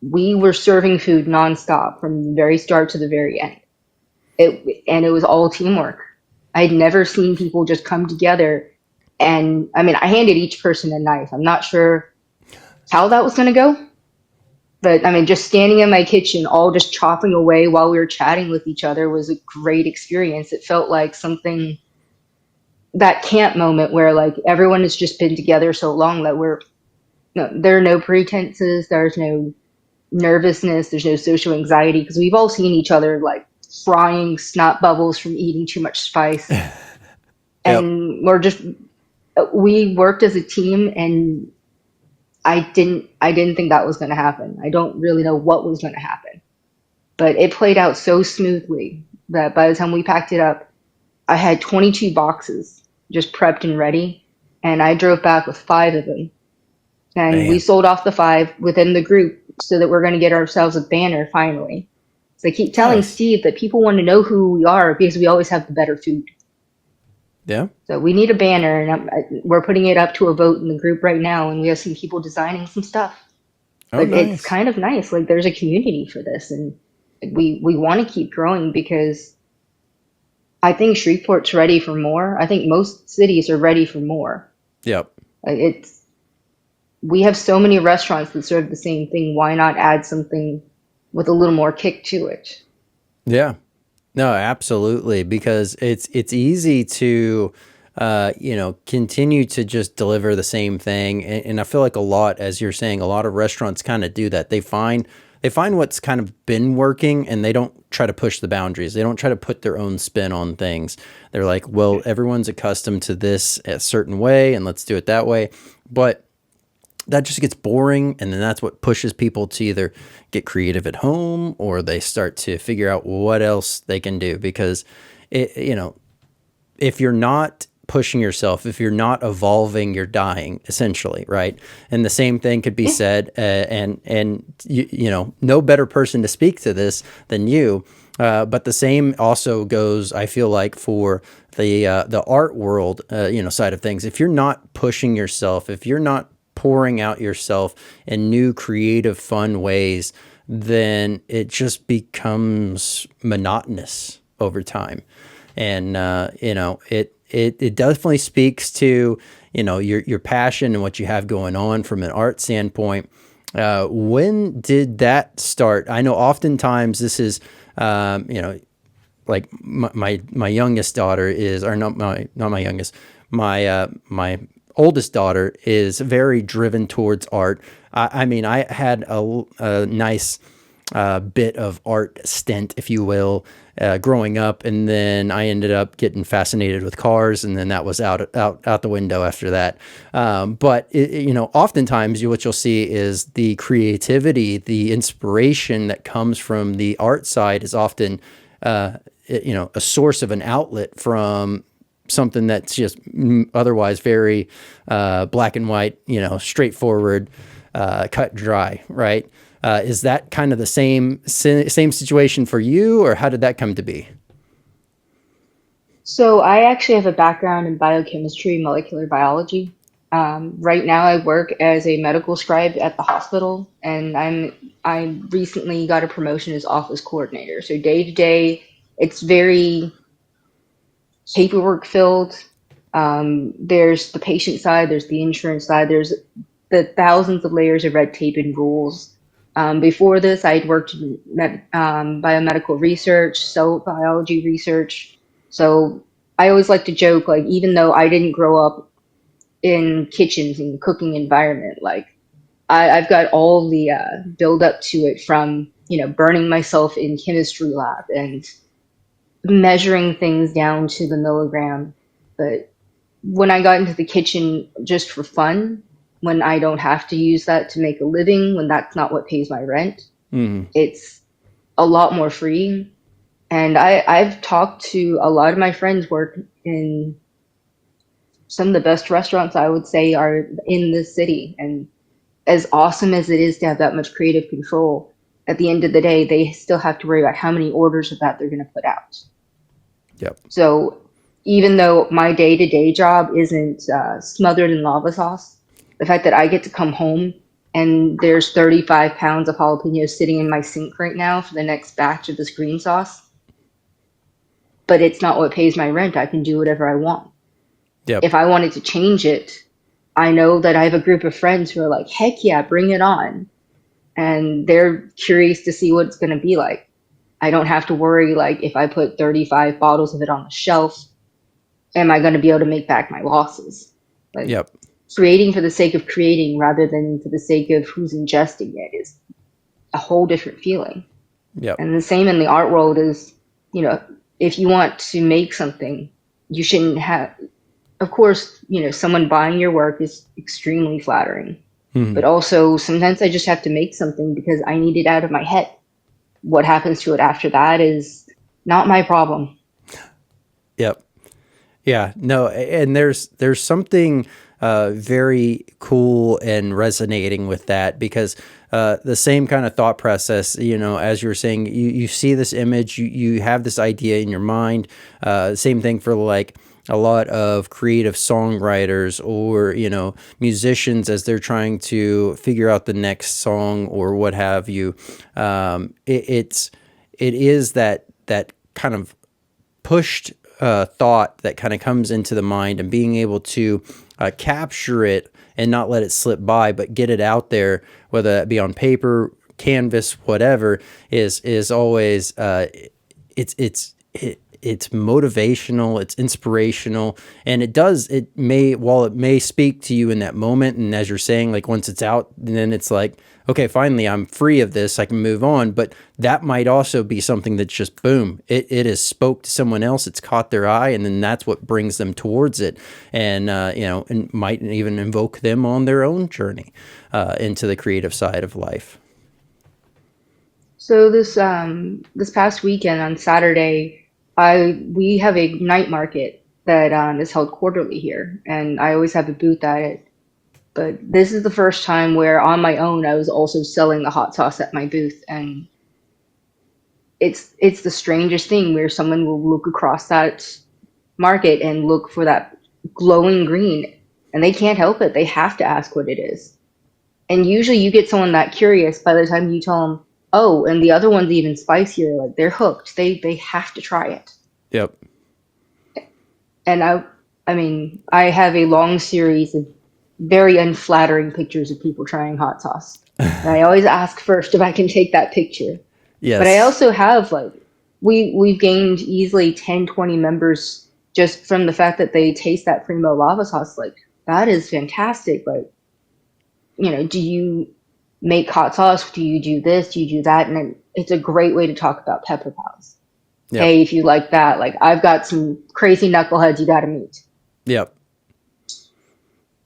we were serving food nonstop from the very start to the very end. And it was all teamwork. I'd never seen people just come together. And I mean, I handed each person a knife. I'm not sure how that was going to go, but I mean, just standing in my kitchen, all just chopping away while we were chatting with each other was a great experience. It felt like something, that camp moment where like everyone has just been together so long that there are no pretenses. There's no nervousness, there's no social anxiety because we've all seen each other like frying snot bubbles from eating too much spice. Yep. And we worked as a team, and I didn't think that was going to happen. I don't really know what was going to happen, but it played out so smoothly that by the time we packed it up, I had 22 boxes just prepped and ready, and I drove back with five of them. And we Man. sold off the five within the group so that we're going to get ourselves a banner finally. So I keep telling Nice. Steve that people want to know who we are because we always have the better food. Yeah. So we need a banner, and we're putting it up to a vote in the group right now, and we have some people designing some stuff. Oh, But it's nice. kind of nice. Like there's a community for this, and we want to keep growing because I think Shreveport's ready for more. I think most cities are ready for more. Yep. Like it's we have so many restaurants that serve the same thing. Why not add something with a little more kick to it? Yeah. No, absolutely, because it's easy to continue to just deliver the same thing, and I feel like a lot, as you're saying, a lot of restaurants kind of do that. They find what's kind of been working, and they don't try to push the boundaries. They don't try to put their own spin on things. They're like, well, everyone's accustomed to this a certain way, and let's do it that way. But that just gets boring, and then that's what pushes people to either get creative at home or they start to figure out what else they can do, because if you're not pushing yourself, if you're not evolving, you're dying, essentially, right? And the same thing could be Yeah. said, and no better person to speak to this than you. But the same also goes, I feel like, for the art world, side of things. If you're not pushing yourself, if you're not pouring out yourself in new, creative, fun ways, then it just becomes monotonous over time. And it definitely speaks to your passion and what you have going on from an art standpoint. When did that start? I know oftentimes this is like my youngest daughter is, or not my youngest, my oldest daughter is very driven towards art. I mean, I had a nice bit of art stint, if you will, growing up, and then I ended up getting fascinated with cars, and then that was out the window after that. But oftentimes what you'll see is the creativity, the inspiration that comes from the art side is often a source of an outlet from something that's just otherwise very black and white, straightforward, cut dry, right? Is that kind of the same situation for you, or how did that come to be? So I actually have a background in biochemistry, molecular biology. Right now, I work as a medical scribe at the hospital, and I recently got a promotion as office coordinator. So day to day, it's very paperwork filled. There's the patient side, there's the insurance side, there's the thousands of layers of red tape and rules. Before this, I'd worked in biomedical research, cell biology research. So I always like to joke, like, even though I didn't grow up in kitchens and cooking environment, like, I've got all the build up to it from, burning myself in chemistry lab and measuring things down to the milligram. But when I got into the kitchen just for fun, when I don't have to use that to make a living, when that's not what pays my rent, Mm, it's a lot more freeing. And I've talked to a lot of my friends work in some of the best restaurants I would say are in this city. And as awesome as it is to have that much creative control, at the end of the day, they still have to worry about how many orders of that they're going to put out. yep. So even though my day-to-day job isn't smothered in lava sauce, the fact that I get to come home and there's 35 pounds of jalapenos sitting in my sink right now for the next batch of this green sauce, but it's not what pays my rent. I can do whatever I want. Yep. If I wanted to change it, I know that I have a group of friends who are like, heck yeah, bring it on. And they're curious to see what it's going to be like. I don't have to worry, like, if I put 35 bottles of it on the shelf, am I going to be able to make back my losses? Like, Yep. creating for the sake of creating rather than for the sake of who's ingesting it is a whole different feeling. Yep. And the same in the art world is, you know, if you want to make something, you shouldn't have, of course, you know, someone buying your work is extremely flattering. Mhm. But also sometimes I just have to make something because I need it out of my head. What happens to it after that is not my problem. Yep. Yeah, no, and there's something very cool and resonating with that, because the same kind of thought process, you know, as you were saying, you see this image, you have this idea in your mind. Same thing for like a lot of creative songwriters or, you know, musicians as they're trying to figure out the next song or what have you. It is that kind of pushed thought that kind of comes into the mind, and being able to capture it and not let it slip by, but get it out there, whether that be on paper, canvas, whatever, is always it's motivational, it's inspirational, and while it may speak to you in that moment, and as you're saying, like once it's out, then it's like, okay, finally I'm free of this, I can move on. But that might also be something that's just boom, it has spoke to someone else, it's caught their eye, and then that's what brings them towards it, and you know, and might even invoke them on their own journey into the creative side of life. So this past weekend on Saturday, I we have a night market that is held quarterly here, and I always have a booth at it. But this is the first time where on my own I was also selling the hot sauce at my booth, and it's the strangest thing where someone will look across that market and look for that glowing green, and they can't help it. They have to ask what it is. And usually you get someone that curious by the time you tell them, oh, and the other one's even spicier. Like they're hooked. They have to try it. Yep. And I mean, I have a long series of very unflattering pictures of people trying hot sauce. And I always ask first if I can take that picture. But I Yes. also have like we've gained easily 10, 20 members just from the fact that they taste that primo lava sauce. Like that is fantastic. Like, you know, do you make hot sauce? Do you do this? Do you do that? And then it's a great way to talk about pepper pals. Yep. Hey, if you like that, like I've got some crazy knuckleheads you got to meet. Yep.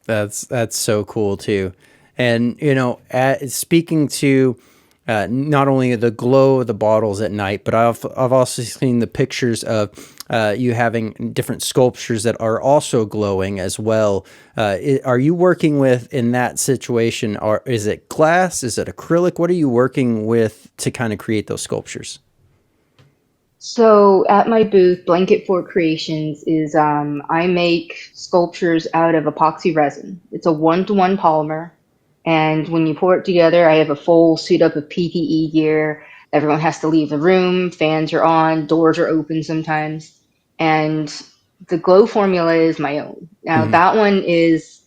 That's so cool too. And you know, speaking to not only the glow of the bottles at night, but I've also seen the pictures of you having different sculptures that are also glowing as well. Are you working with in that situation? Or is it glass? Is it acrylic? What are you working with to kind of create those sculptures? So at my booth, Blanket Fort Creations is I make sculptures out of epoxy resin. It's a one-to-one polymer, and when you pour it together, I have a full suit up of PPE gear. Everyone has to leave the room. Fans are on, doors are open sometimes, and the glow formula is my own. Now Hmm. that one is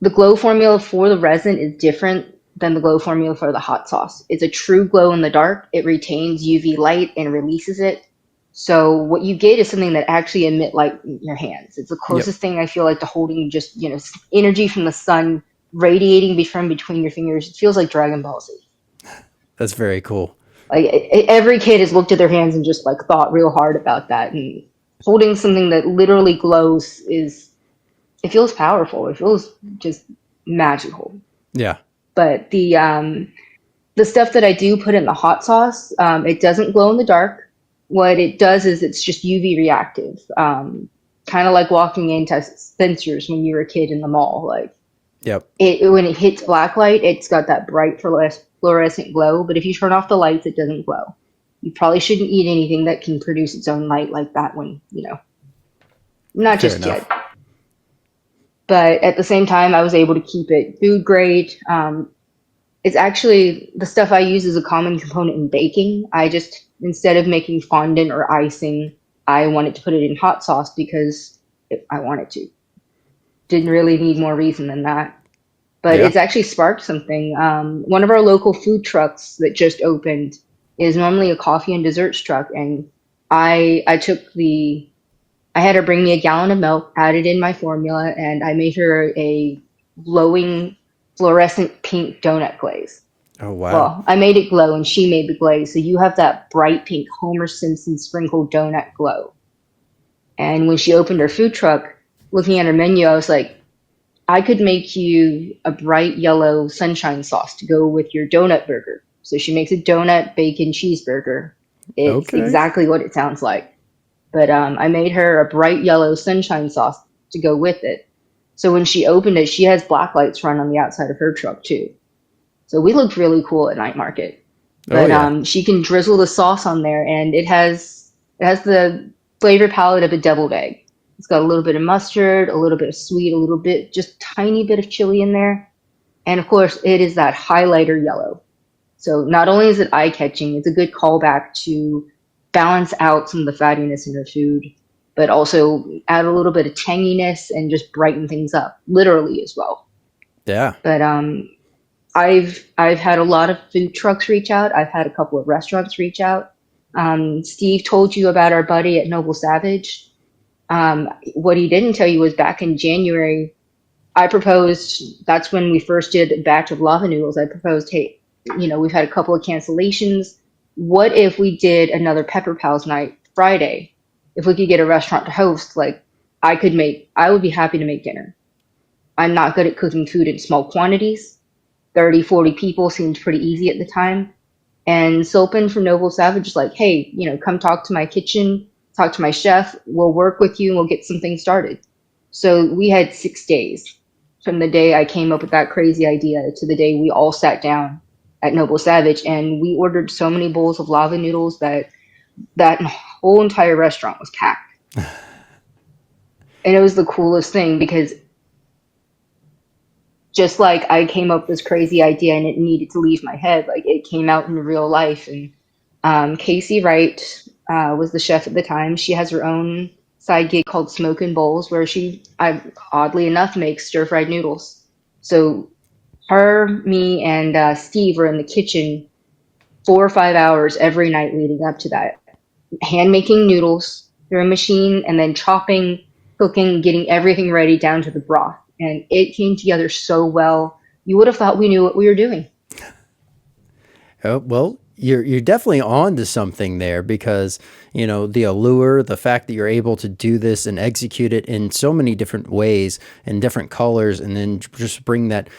the glow formula for the resin is different than the glow formula for the hot sauce. It's a true glow in the dark. It retains UV light and releases it. So what you get is something that actually emit light in your hands. It's the Yep. closest thing I feel like to holding just, you know, energy from the sun radiating from between your fingers. It feels like Dragon Ball Z. That's very cool. Like every kid has looked at their hands and just like thought real hard about that. And holding something that literally glows is it feels powerful. It feels just magical. Yeah. But the stuff that I do put in the hot sauce, it doesn't glow in the dark. What it does is it's just UV reactive, kind of like walking into Spencer's when you were a kid in the mall. Like Yep. it when it hits black light, it's got that bright fluorescent glow. But if you turn off the lights, it doesn't glow. You probably shouldn't eat anything that can produce its own light like that when, you know, not Fair just yet. enough. But at the same time, I was able to keep it food grade. It's actually the stuff I use is a common component in baking. I just, instead of making fondant or icing, I wanted to put it in hot sauce because I wanted to. Didn't really need more reason than that. But Yeah. it's actually sparked something. One of our local food trucks that just opened is normally a coffee and desserts truck, and I took I had her bring me a gallon of milk, added in my formula, and I made her a glowing fluorescent pink donut glaze. Oh, wow. Well, I made it glow and she made the glaze. So you have that bright pink Homer Simpson sprinkled donut glow. And when she opened her food truck, looking at her menu, I was like, I could make you a bright yellow sunshine sauce to go with your donut burger. So she makes a donut bacon cheeseburger. It's Okay. exactly what it sounds like. But I made her a bright yellow sunshine sauce to go with it. So when she opened it, she has black lights run on the outside of her truck too. So we looked really cool at night market. Oh, But yeah. she can drizzle the sauce on there, and it has the flavor palette of a deviled egg. It's got a little bit of mustard, a little bit of sweet, a little bit, just tiny bit of chili in there, and of course, it is that highlighter yellow. So not only is it eye catching, it's a good callback to balance out some of the fattiness in your food, but also add a little bit of tanginess and just brighten things up, literally as well. Yeah. But I've had a lot of food trucks reach out. I've had a couple of restaurants reach out. Steve told you about our buddy at Noble Savage. What he didn't tell you was back in January, I proposed. That's when we first did a batch of lava noodles. I proposed, hey, we've had a couple of cancellations. What if we did another Pepper Pals night Friday? If we could get a restaurant to host, like I would be happy to make dinner. I'm not good at cooking food in small quantities. 30, 40 people seemed pretty easy at the time. And Sopen from Noble Savage is like, hey, come talk to my kitchen, talk to my chef. We'll work with you and we'll get something started. So we had 6 days from the day I came up with that crazy idea to the day we all sat down at Noble Savage, and we ordered so many bowls of lava noodles that whole entire restaurant was packed. And it was the coolest thing because just like I came up with this crazy idea and it needed to leave my head, like it came out in real life. And Casey Wright was the chef at the time. She has her own side gig called Smokin' Bowls, where oddly enough, makes stir fried noodles. So her, me, and Steve were in the kitchen 4 or 5 hours every night leading up to that, hand making noodles through a machine and then chopping, cooking, getting everything ready down to the broth. And it came together so well. You would have thought we knew what we were doing. Oh, well, you're definitely on to something there because, the allure, the fact that you're able to do this and execute it in so many different ways and different colors, and then just bring that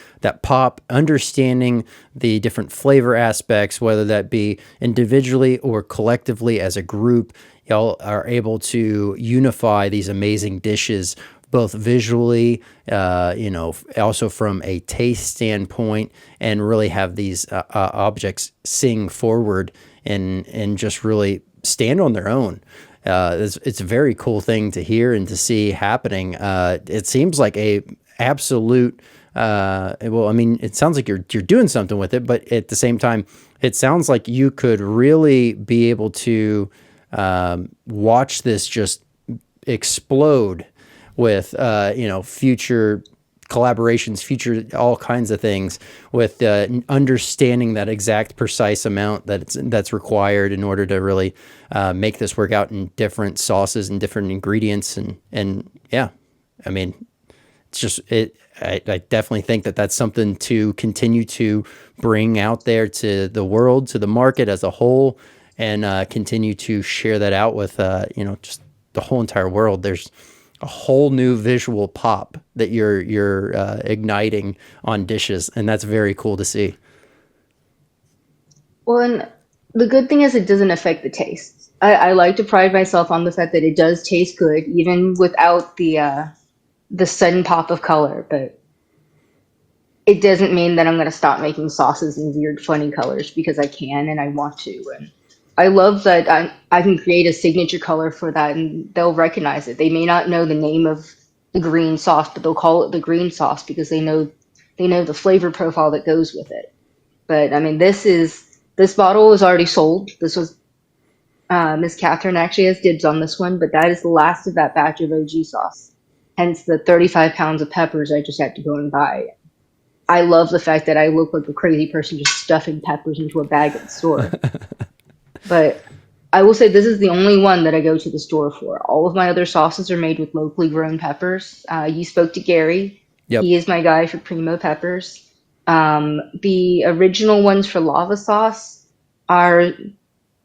pop, understanding the different flavor aspects, whether that be individually or collectively as a group, y'all are able to unify these amazing dishes both visually, also from a taste standpoint, and really have these objects sing forward and just really stand on their own. It's a very cool thing to hear and to see happening. It seems like a absolute. Well, I mean, it sounds like you're doing something with it, but at the same time, it sounds like you could really be able to watch this just explode with future collaborations, future all kinds of things, with understanding that exact precise amount that's required in order to really make this work out in different sauces and different ingredients, and yeah, I mean, it's just it. I definitely think that that's something to continue to bring out there to the world, to the market as a whole, and continue to share that out with just the whole entire world. There's a whole new visual pop that you're igniting on dishes, and that's very cool to see. Well, and the good thing is it doesn't affect the taste. I like to pride myself on the fact that it does taste good, even without the sudden pop of color. But it doesn't mean that I'm going to stop making sauces in weird, funny colors because I can and I want to. And I love that I can create a signature color for that and they'll recognize it. They may not know the name of the green sauce, but they'll call it the green sauce because they know the flavor profile that goes with it. But I mean, this bottle was already sold. This was Miss Catherine actually has dibs on this one, but that is the last of that batch of OG sauce. Hence the 35 pounds of peppers I just had to go and buy. I love the fact that I look like a crazy person just stuffing peppers into a bag at the store. But I will say this is the only one that I go to the store for. All of my other sauces are made with locally grown peppers. You spoke to Gary. Yep. He is my guy for primo peppers. The original ones for lava sauce are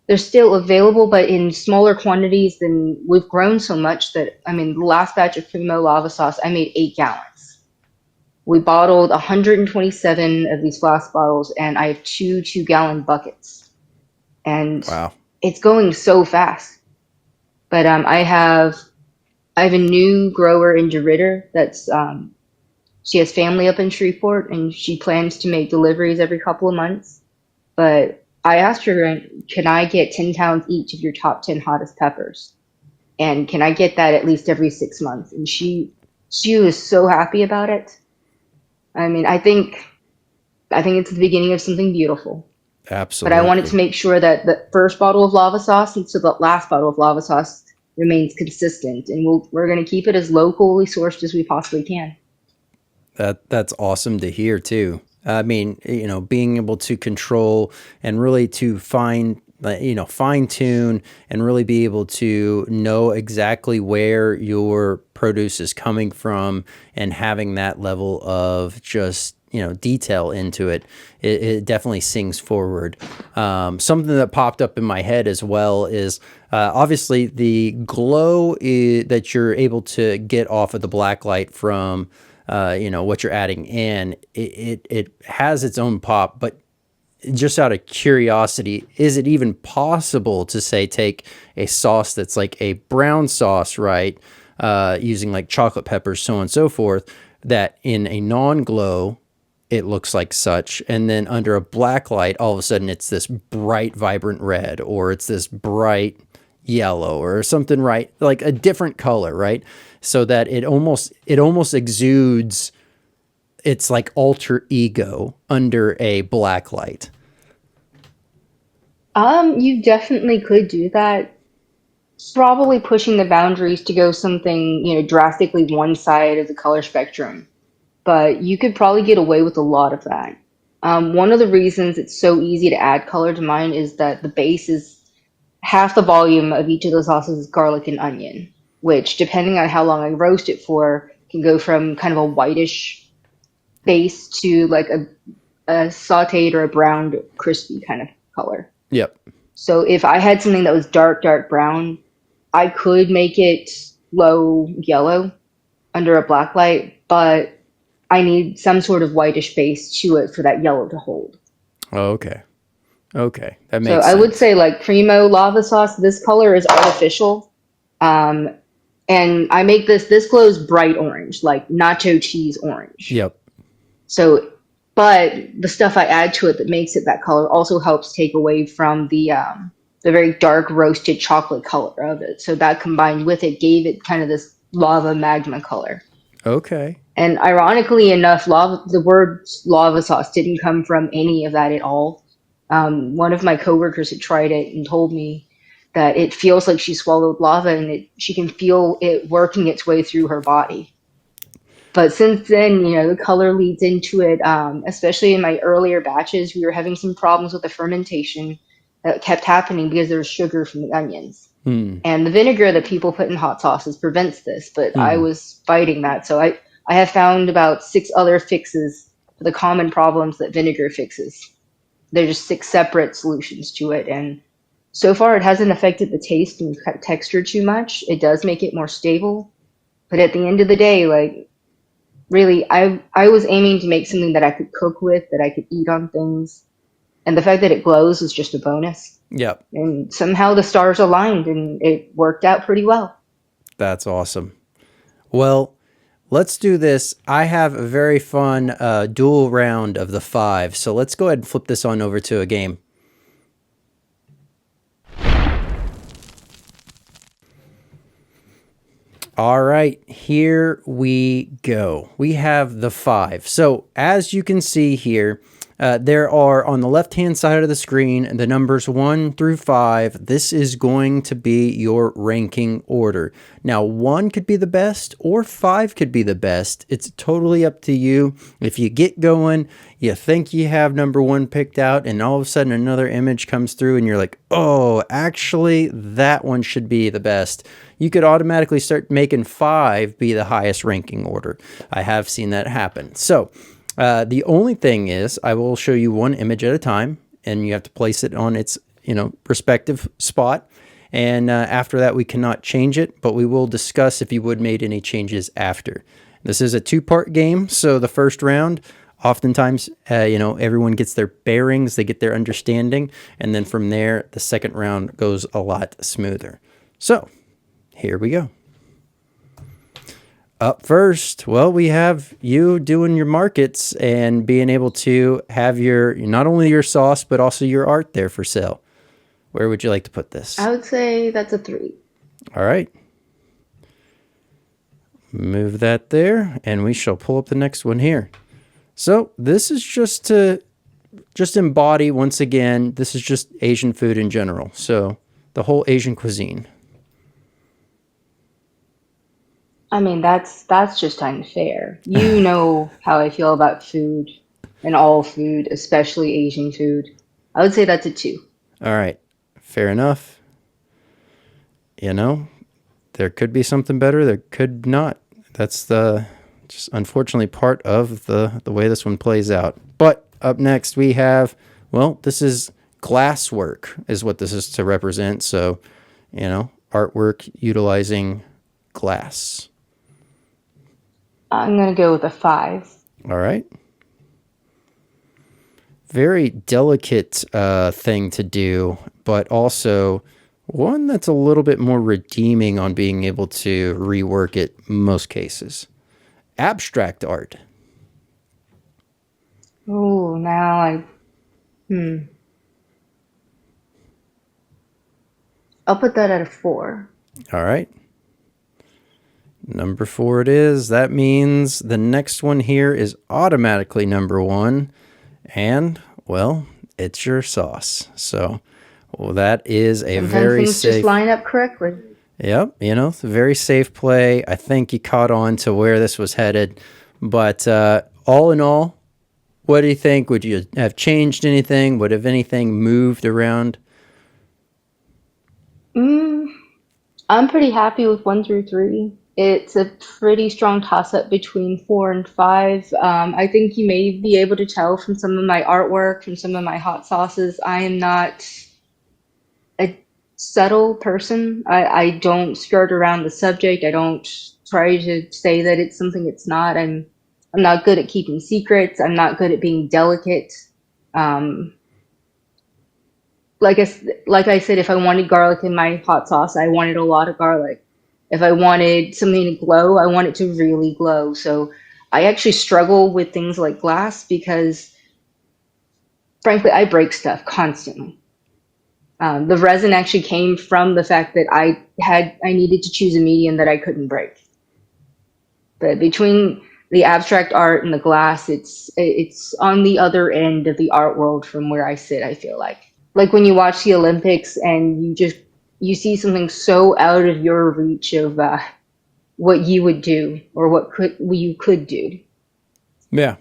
they're still available, but in smaller quantities than we've grown so much that I mean, the last batch of Primo lava sauce, I made 8 gallons. We bottled 127 of these flask bottles, and I have two 2-gallon buckets, and Wow. it's going so fast. But I have a new grower in DeRidder that's she has family up in Shreveport, and she plans to make deliveries every couple of months. But I asked her, can I get 10 pounds each of your top 10 hottest peppers? And can I get that at least every 6 months? And she was so happy about it. I mean, I think it's the beginning of something beautiful. But I wanted to Absolutely. make sure that the first bottle of lava sauce and so the last bottle of lava sauce remains consistent, and we're going to keep it as locally sourced as we possibly can. That's awesome to hear too. I mean, being able to control and really to fine tune and really be able to know exactly where your produce is coming from and having that level of just detail into it, it definitely sings forward. Something that popped up in my head as well is obviously the glow that you're able to get off of the black light from what you're adding in. It has its own pop, but just out of curiosity, is it even possible to say take a sauce that's like a brown sauce, right? Using like chocolate peppers, so on and so forth, that in a non-glow, it looks like such. And then under a black light, all of a sudden it's this bright, vibrant red, or it's this bright yellow or something, right? Like a different color, right? So that it almost exudes its like alter ego under a black light. You definitely could do that. Probably pushing the boundaries to go something, drastically one side of the color spectrum. But you could probably get away with a lot of that. One of the reasons it's so easy to add color to mine is that the base is half the volume of each of those sauces is garlic and onion, which, depending on how long I roast it for, can go from kind of a whitish base to like a sauteed or a browned, crispy kind of color. Yep. So if I had something that was dark, dark brown, I could make it low yellow under a black light, but I need some sort of whitish base to it for that yellow to hold. Oh, okay. Okay. That So makes I would sense. say like Primo lava sauce, this color is artificial. Um, and I make this glows bright orange, like nacho cheese orange. Yep. So, but the stuff I add to it that makes it that color also helps take away from the very dark roasted chocolate color of it. So that combined with it gave it kind of this lava magma color. Okay. And ironically enough, the word lava sauce didn't come from any of that at all. One of my coworkers had tried it and told me that it feels like she swallowed lava, and she can feel it working its way through her body. But since then, the color leads into it. Especially in my earlier batches, we were having some problems with the fermentation that kept happening because there was sugar from the onions. Hmm. And the vinegar that people put in hot sauces prevents this, but I Hmm. was fighting that. So I have found about 6 other fixes for the common problems that vinegar fixes. They're just 6 separate solutions to it. And so far, it hasn't affected the taste and texture too much. It does make it more stable. But at the end of the day, like, really, I was aiming to make something that I could cook with, that I could eat on things. And the fact that it glows is just a bonus. Yep. And somehow the stars aligned and it worked out pretty well. That's awesome. Well, let's do this. I have a very fun dual round of the five. So let's go ahead and flip this on over to a game. All right, here we go. We have the five. So as you can see here, there are on the left-hand side of the screen, the numbers 1 through 5. This is going to be your ranking order. Now, 1 could be the best or 5 could be the best. It's totally up to you. If you get going, you think you have number 1 picked out, and all of a sudden another image comes through and you're like, oh, actually, that one should be the best. You could automatically start making 5 be the highest ranking order. I have seen that happen. So The only thing is, I will show you one image at a time, and you have to place it on its respective spot. And after that, we cannot change it, but we will discuss if you would made any changes after. This is a two-part game, so the first round, oftentimes, everyone gets their bearings, they get their understanding, and then from there, the second round goes a lot smoother. So, here we go. Up first, well, we have you doing your markets and being able to have your, not only your sauce, but also your art there for sale. Where would you like to put this? I would say that's a 3. All right. Move that there, and we shall pull up the next one here. So this is just to embody, once again, this is just Asian food in general. So the whole Asian cuisine. I mean, that's just unfair. You know how I feel about food and all food, especially Asian food. I would say that's a 2. All right. Fair enough. There could be something better. There could not. That's just unfortunately part of the way this one plays out. But up next we have, well, this is glass work is what this is to represent. So, artwork utilizing glass. I'm gonna go with a 5. All right. Very delicate thing to do, but also one that's a little bit more redeeming on being able to rework it most cases. Abstract art. Oh, now I'll put that at a 4. All right. Number 4 it is. That means the next one here is automatically number 1. And, well, it's your sauce. So, well, that is a Sometimes very things safe... just line up correctly. Yep, it's a very safe play. I think you caught on to where this was headed. But all in all, what do you think? Would you have changed anything? Would have anything moved around? I'm pretty happy with 1 through 3. It's a pretty strong toss-up between 4 and 5. I think you may be able to tell from some of my artwork, from some of my hot sauces, I am not a subtle person. I don't skirt around the subject. I don't try to say that it's something it's not. I'm not good at keeping secrets. I'm not good at being delicate. Um, like I said, if I wanted garlic in my hot sauce, I wanted a lot of garlic. If I wanted something to glow, I want it to really glow. So I actually struggle with things like glass because, frankly, I break stuff constantly. The resin actually came from the fact that I needed to choose a medium that I couldn't break. But between the abstract art and the glass, it's on the other end of the art world from where I sit, I feel like when you watch the Olympics and you see something so out of your reach of what you would do or what you could do. Yeah.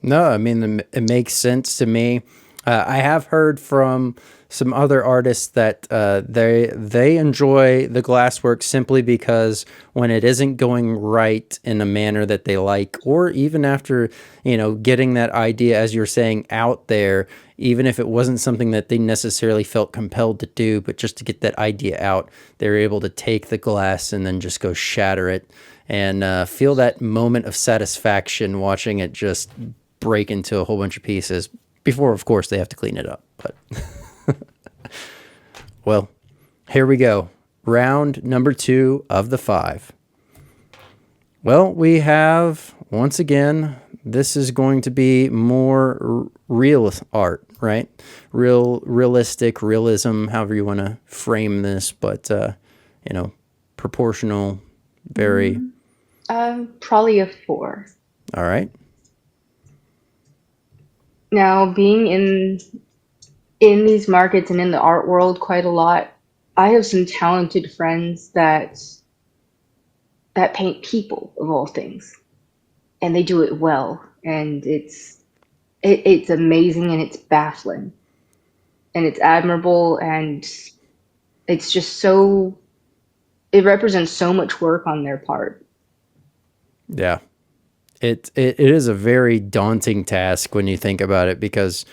No, I mean, it makes sense to me. I have heard from some other artists that they enjoy the glasswork simply because when it isn't going right in a manner that they like, or even after getting that idea, as you're saying, out there, even if it wasn't something that they necessarily felt compelled to do, but just to get that idea out, they're able to take the glass and then just go shatter it and feel that moment of satisfaction watching it just break into a whole bunch of pieces before, of course, they have to clean it up. But well, here we go. Round number 2 of the 5. Well, we have, once again, this is going to be more real art, right? Realistic, realism, however you want to frame this, but, proportional, very... Probably a 4. All right. Now, being in these markets and in the art world quite a lot, I have some talented friends that paint people of all things, and they do it well, and it's amazing and it's baffling and it's admirable and it's just it represents so much work on their part. Yeah. It is a very daunting task when you think about it, because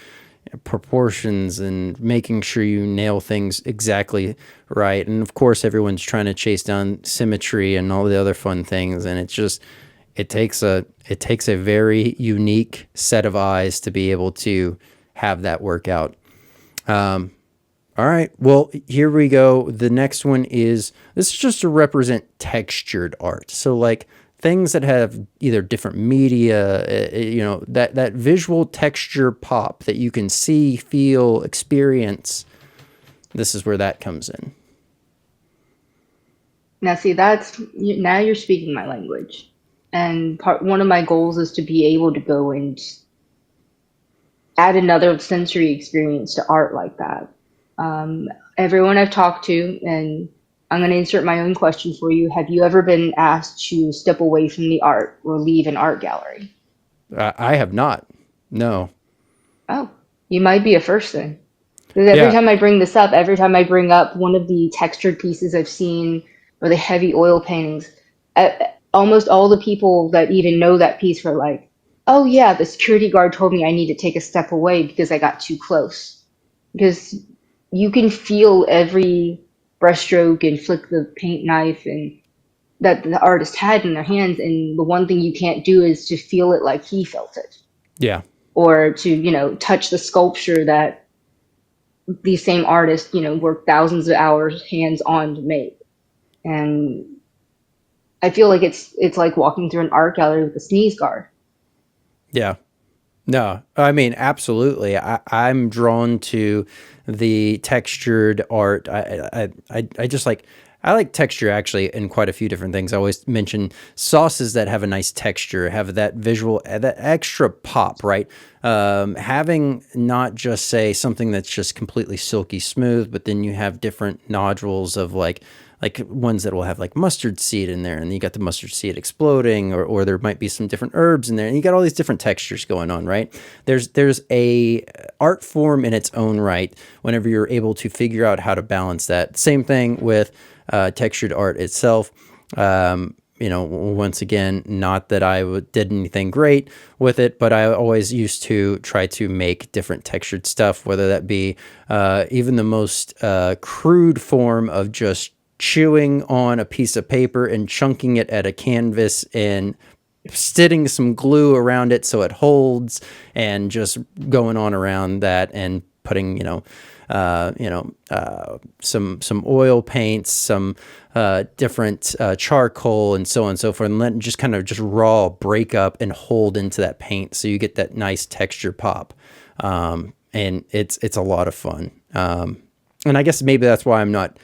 proportions and making sure you nail things exactly right. And of course, everyone's trying to chase down symmetry and all the other fun things. And it takes a very unique set of eyes to be able to have that work out. All right. Well, here we go. The next one is, this is just to represent textured art. So like things that have either different media, that visual texture pop that you can see, feel, experience. This is where that comes in. Now, see, now you're speaking my language. And one of my goals is to be able to go and add another sensory experience to art like that. Everyone I've talked to, and I'm going to insert my own question for you. Have you ever been asked to step away from the art or leave an art gallery? I have not. No. Oh, you might be a first then. Because every Yeah. time I bring this up, every time I bring up one of the textured pieces I've seen or the heavy oil paintings, almost all the people that even know that piece were like, oh yeah, the security guard told me I need to take a step away because I got too close. Because you can feel every brushstroke and flick the paint knife and that the artist had in their hands, and the one thing you can't do is to feel it like he felt it, Yeah. or to touch the sculpture that these same artists worked thousands of hours hands on to make. And I feel like it's like walking through an art gallery with a sneeze guard. Yeah. No, I mean, absolutely. I'm drawn to the textured art. I just like, I like texture actually in quite a few different things. I always mention sauces that have a nice texture, have that visual, that extra pop, right? Having not just say something that's just completely silky smooth, but then you have different nodules of like ones that will have like mustard seed in there, and you got the mustard seed exploding, or there might be some different herbs in there, and you got all these different textures going on, right? There's a art form in its own right whenever you're able to figure out how to balance that. Same thing with textured art itself. Once again, not that I did anything great with it, but I always used to try to make different textured stuff, whether that be even the most crude form of just chewing on a piece of paper and chunking it at a canvas and stitching some glue around it so it holds, and just going on around that and putting some oil paints, some different charcoal, and so on and so forth, and let just kind of just raw break up and hold into that paint, so you get that nice texture pop, and it's a lot of fun. And I guess maybe that's why I'm not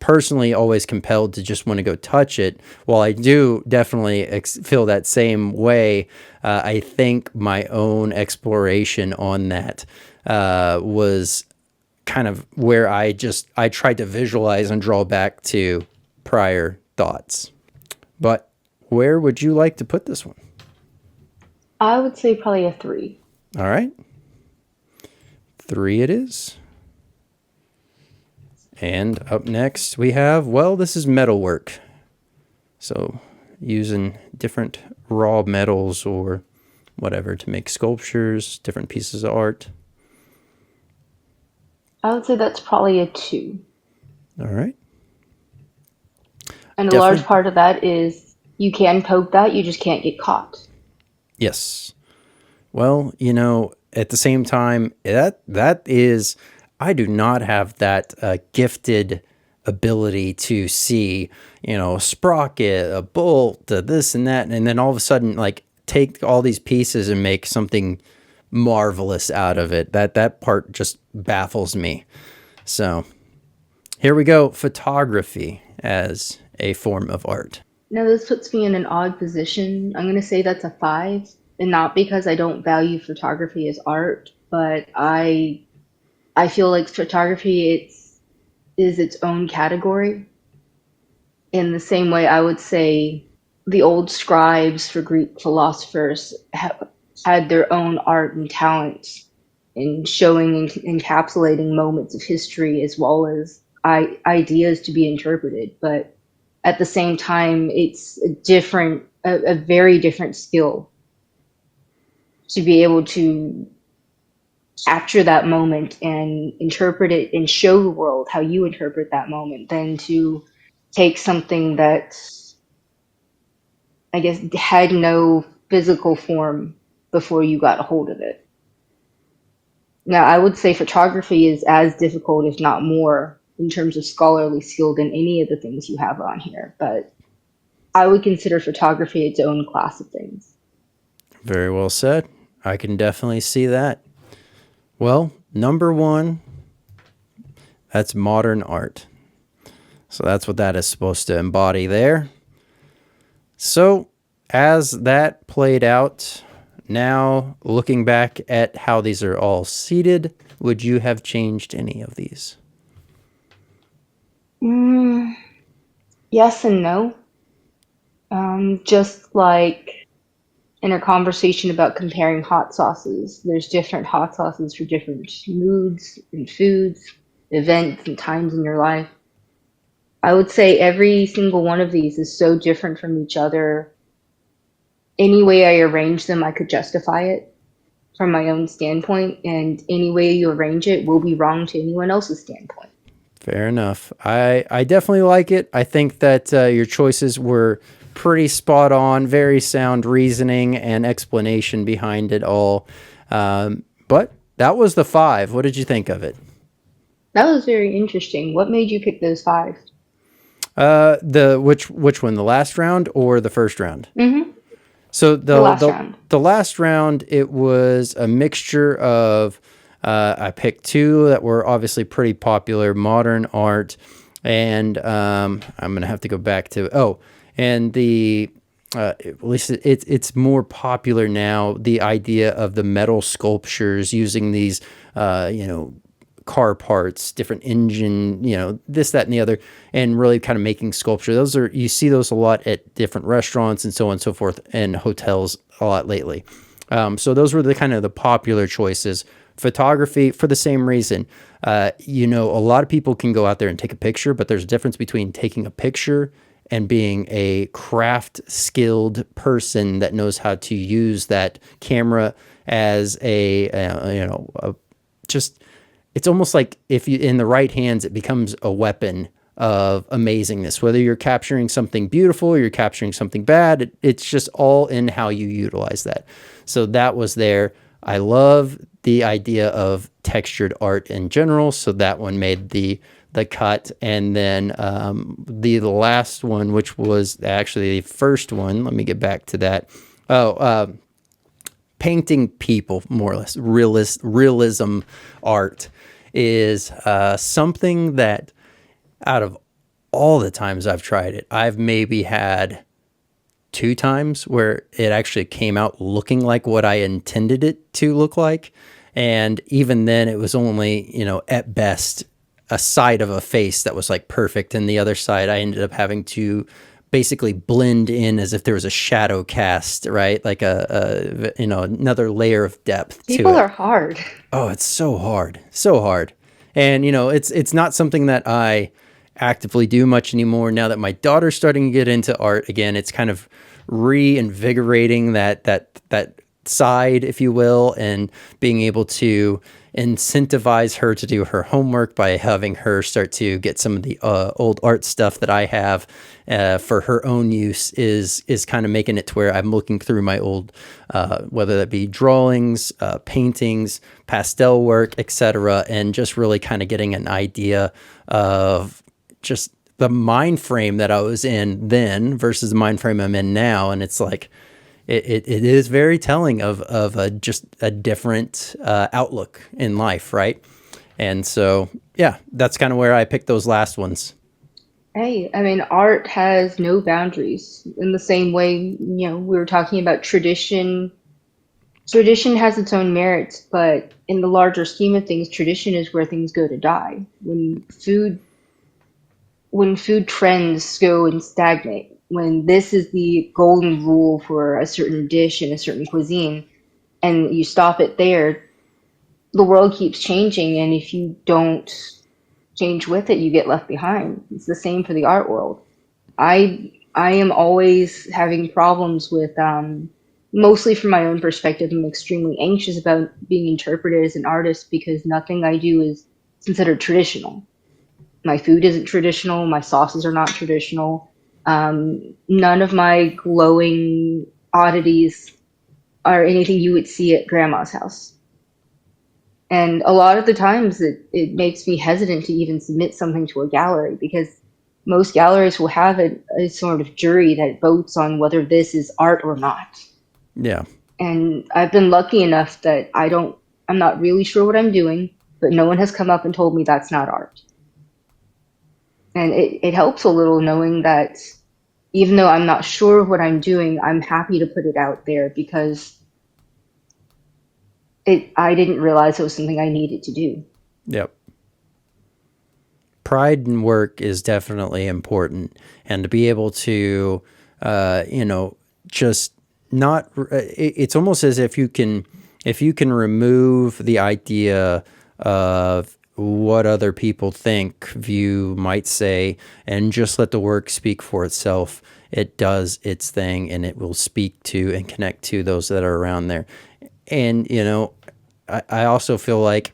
personally always compelled to just want to go touch it. While I do definitely feel that same way, I think my own exploration on that was kind of where I tried to visualize and draw back to prior thoughts. But where would you like to put this one? I would say probably a 3. All right. 3 it is. And up next we have, well, this is metalwork. So using different raw metals or whatever to make sculptures, different pieces of art. I would say that's probably a 2. All right. And a large Definitely. part of that is you can poke that, you just can't get caught. Yes. Well, at the same time, that is, I do not have that gifted ability to see, a sprocket, a bolt, this and that, and then all of a sudden, like, take all these pieces and make something marvelous out of it. That part just baffles me. So here we go. Photography as a form of art. Now, this puts me in an odd position. I'm going to say that's a 5, and not because I don't value photography as art, but I feel like photography is its own category. In the same way, I would say the old scribes for Greek philosophers had their own art and talent in showing and encapsulating moments of history as well as ideas to be interpreted. But at the same time, it's a very different skill. to be able to capture that moment and interpret it and show the world how you interpret that moment than to take something that I guess had no physical form before you got a hold of it. Now, I would say photography is as difficult, if not more, in terms of scholarly skill than any of the things you have on here, but I would consider photography its own class of things. Very well said. I can definitely see that. Well, number one, that's modern art. So that's what that is supposed to embody there. So as that played out, now looking back at how these are all seated, would you have changed any of these? Mm, yes and no. Just like in a conversation about comparing hot sauces, there's different hot sauces for different moods and foods, events and times in your life. I would say every single one of these is so different from each other. Any way I arrange them, I could justify it from my own standpoint, and any way you arrange it will be wrong to anyone else's standpoint. Fair enough. I definitely like it. I think that your choices were pretty spot on, very sound reasoning and explanation behind it all. But that was the five. What did you think of it? That was very interesting. What made you pick those five? The which one? The last round or the first round? Mm-hmm. So The last round. the last round, it was a mixture of I picked two that were obviously pretty popular: modern art, and I'm gonna have to go back to and the at least it's more popular now. The idea of the metal sculptures using these car parts, different engine, this, that, and the other, and really kind of making sculpture. Those are, you see those a lot at different restaurants and so on and so forth, and hotels a lot lately. So those were the kind of the popular choices. Photography, for the same reason. A lot of people can go out there and take a picture, but there's a difference between taking a picture and being a craft skilled person that knows how to use that camera as just, it's almost like if you in the right hands, it becomes a weapon of amazingness. Whether you're capturing something beautiful or you're capturing something bad, it's just all in how you utilize that. So that was there. I love the idea of textured art in general. So that one made the cut. And then the last one, which was actually the first one, let me get back to that. Painting people, more or less, realism art is something that out of all the times I've tried it, I've maybe had 2 times where it actually came out looking like what I intended it to look like. And even then it was only, at best a side of a face that was like perfect. And the other side, I ended up having to basically blend in as if there was a shadow cast, right? Like another layer of depth to People it. are hard. Oh, it's so hard. So hard. And it's not something that I actively do much anymore now that my daughter's starting to get into art again. It's kind of reinvigorating that side, if you will, and being able to incentivize her to do her homework by having her start to get some of the old art stuff that I have for her own use is kind of making it to where I'm looking through my old, whether that be drawings, paintings, pastel work, etc., and just really kind of getting an idea of just the mind frame that I was in then versus the mind frame I'm in now. And it's like, it is very telling of just a different outlook in life, right? And so, yeah, that's kind of where I picked those last ones. Hey, I mean, art has no boundaries. In the same way, we were talking about tradition. Tradition has its own merits, but in the larger scheme of things, tradition is where things go to die. When food trends go and stagnate, when this is the golden rule for a certain dish in a certain cuisine, and you stop it there, the world keeps changing, and if you don't change with it, you get left behind. It's the same for the art world. I am always having problems with mostly from my own perspective, I'm extremely anxious about being interpreted as an artist because nothing I do is considered traditional. My food isn't traditional. My sauces are not traditional. None of my glowing oddities are anything you would see at grandma's house. And a lot of the times it makes me hesitant to even submit something to a gallery because most galleries will have a sort of jury that votes on whether this is art or not. Yeah. And I've been lucky enough that I'm not really sure what I'm doing, but no one has come up and told me that's not art. And it helps a little knowing that even though I'm not sure what I'm doing, I'm happy to put it out there because I didn't realize it was something I needed to do. Yep. Pride in work is definitely important, and to be able to, just not. It's almost as if you can remove the idea of what other people think, view, might say, and just let the work speak for itself. It does its thing, and it will speak to and connect to those that are around there. And I also feel like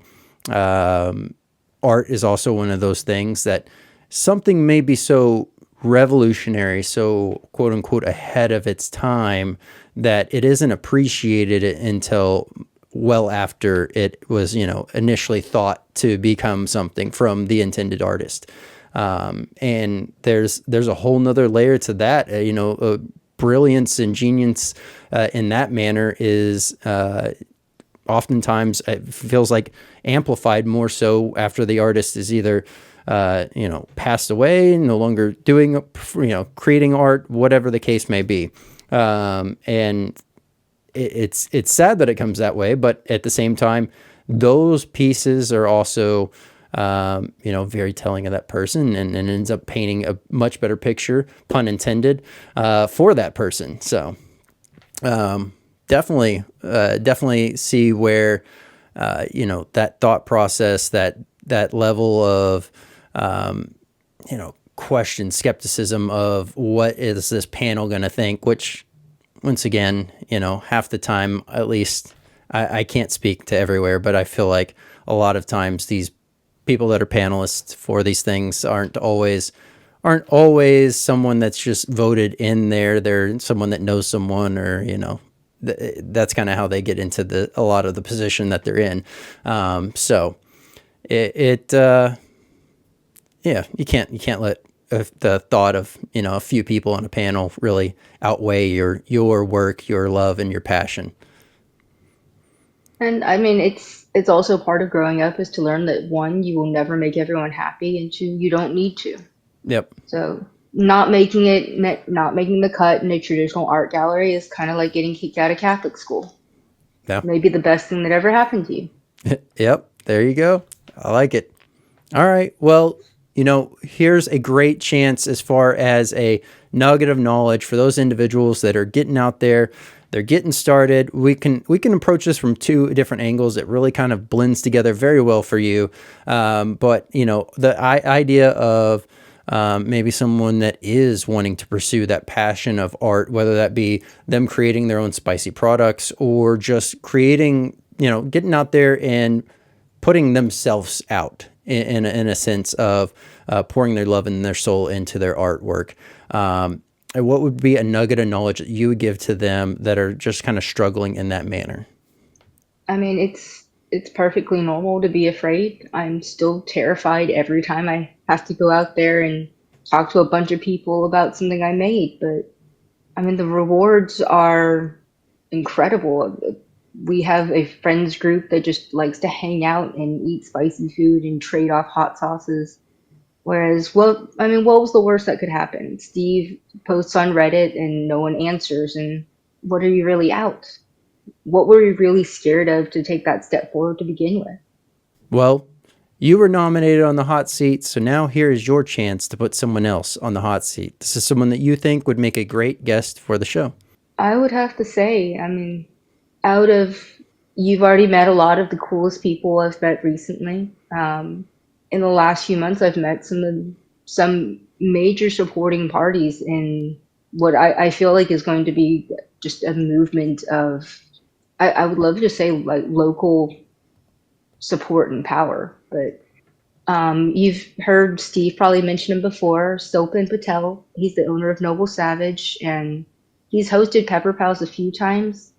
art is also one of those things that something may be so revolutionary, so quote unquote ahead of its time, that it isn't appreciated until well after it was, initially thought to become something from the intended artist. And there's a whole nother layer to that. Brilliance and genius in that manner is oftentimes it feels like amplified more so after the artist is either passed away, no longer doing, creating art, whatever the case may be. And it's sad that it comes that way, but at the same time, those pieces are also very telling of that person, and ends up painting a much better picture, pun intended, for that person. So definitely see where that thought process, that level of question, skepticism of what is this panel going to think, which once again, half the time, at least I can't speak to everywhere, but I feel like a lot of times these people that are panelists for these things aren't always someone that's just voted in there. They're someone that knows someone, or that's kind of how they get into a lot of the position that they're in. So you can't let the thought of a few people on a panel really outweigh your work, your love, and your passion. And I mean, it's also part of growing up is to learn that one, you will never make everyone happy, and two, you don't need to. Yep. So not making the cut in a traditional art gallery is kind of like getting kicked out of Catholic school. Yeah. Maybe the best thing that ever happened to you. Yep. There you go. I like it. All right. Well, here's a great chance as far as a nugget of knowledge for those individuals that are getting out there. They're getting started. We can approach this from two different angles. It really kind of blends together very well for you. But the idea of maybe someone that is wanting to pursue that passion of art, whether that be them creating their own spicy products or just creating, getting out there and putting themselves out in a sense of pouring their love and their soul into their artwork. What would be a nugget of knowledge that you would give to them that are just kind of struggling in that manner? I mean, it's perfectly normal to be afraid. I'm still terrified every time I have to go out there and talk to a bunch of people about something I made, but I mean, the rewards are incredible. We have a friends group that just likes to hang out and eat spicy food and trade off hot sauces. Whereas, well, I mean, what was the worst that could happen? Steve posts on Reddit and no one answers, and what are you really out? What were you really scared of to take that step forward to begin with? Well, you were nominated on the hot seat, so now here is your chance to put someone else on the hot seat. This is someone that you think would make a great guest for the show. I would have to say, I mean, out of you've already met a lot of the coolest people I've met recently. In the last few months, I've met some major supporting parties in what I feel like is going to be just a movement of, I would love to say like local support and power. But you've heard Steve probably mention him before, Sopin Patel. He's the owner of Noble Savage, and he's hosted Pepper Pals a few times.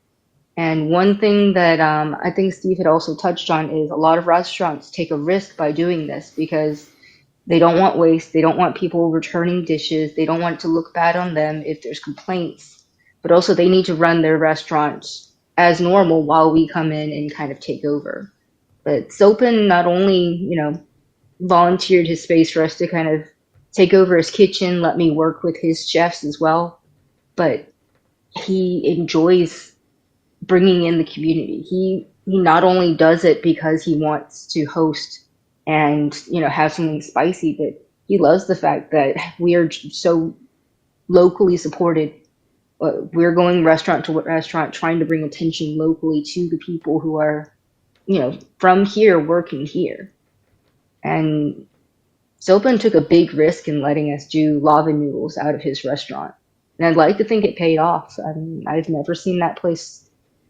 And one thing that I think Steve had also touched on is a lot of restaurants take a risk by doing this because they don't want waste. They don't want people returning dishes. They don't want it to look bad on them if there's complaints. But also, they need to run their restaurants as normal while we come in and kind of take over. But Sopin not only, volunteered his space for us to kind of take over his kitchen, let me work with his chefs as well, but he enjoys bringing in the community. He not only does it because he wants to host and have something spicy, but he loves the fact that we are so locally supported. We're going restaurant to restaurant, trying to bring attention locally to the people who are, from here, working here. And Sopin took a big risk in letting us do lava noodles out of his restaurant. And I'd like to think it paid off. I mean, I've never seen that place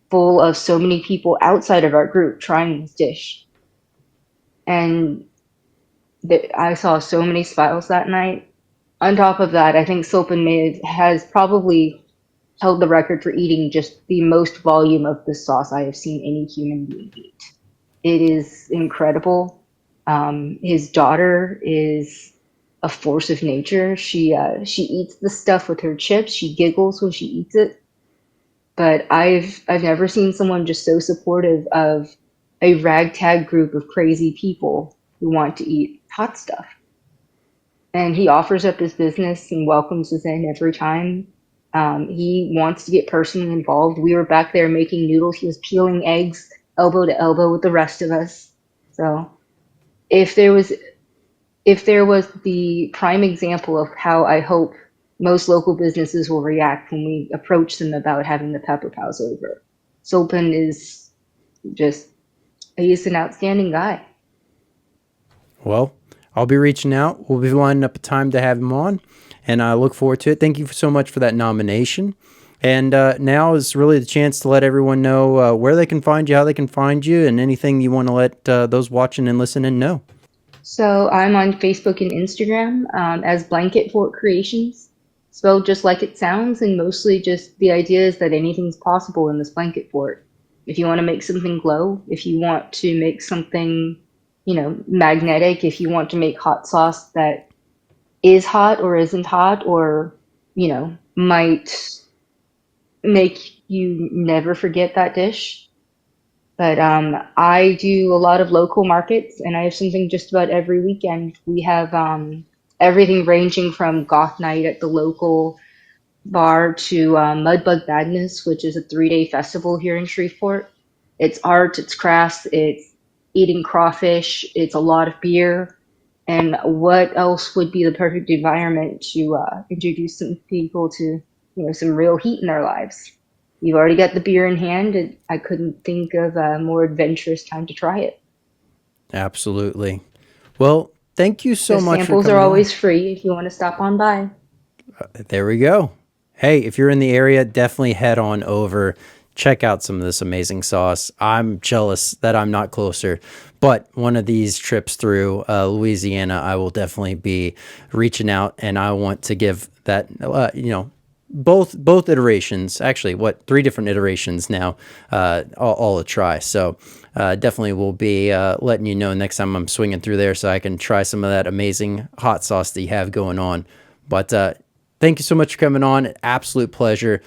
full of so many people outside of our group trying this dish. And I saw so many smiles that night. On top of that, I think Sopin has probably held the record for eating just the most volume of the sauce I have seen any human being eat. It is incredible. His daughter is a force of nature. She eats the stuff with her chips. She giggles when she eats it. But I've never seen someone just so supportive of a ragtag group of crazy people who want to eat hot stuff. And he offers up his business and welcomes us in every time. He wants to get personally involved. We were back there making noodles. He was peeling eggs elbow to elbow with the rest of us. So if there was the prime example of how I hope most local businesses will react when we approach them about having the Pepper Pals over, Sopin is just, he's an outstanding guy. Well, I'll be reaching out. We'll be lining up a time to have him on, and I look forward to it. Thank you so much for that nomination. And now is really the chance to let everyone know where they can find you, how they can find you, and anything you want to let those watching and listening know. So I'm on Facebook and Instagram as Blanket Fort Creations, spelled just like it sounds, and mostly just the idea is that anything's possible in this blanket fort. If you want to make something glow, if you want to make something, magnetic, if you want to make hot sauce that is hot or isn't hot or, might make you never forget that dish. But I do a lot of local markets, and I have something just about every weekend. We have everything ranging from goth night at the local bar to Mudbug Madness, which is a 3-day festival here in Shreveport. It's art, it's crafts, it's eating crawfish, it's a lot of beer. And what else would be the perfect environment to introduce some people to, some real heat in their lives? You've already got the beer in hand, and I couldn't think of a more adventurous time to try it. Absolutely. Well, thank you so The much for samples coming are on. always free if you want to stop on by. There we go. Hey, if you're in the area, definitely head on over. Check out some of this amazing sauce. I'm jealous that I'm not closer, but one of these trips through Louisiana, I will definitely be reaching out, and I want to give that, both iterations, actually, 3 different iterations now, all a try. So definitely will be letting you know next time I'm swinging through there so I can try some of that amazing hot sauce that you have going on. But thank you so much for coming on. Absolute pleasure.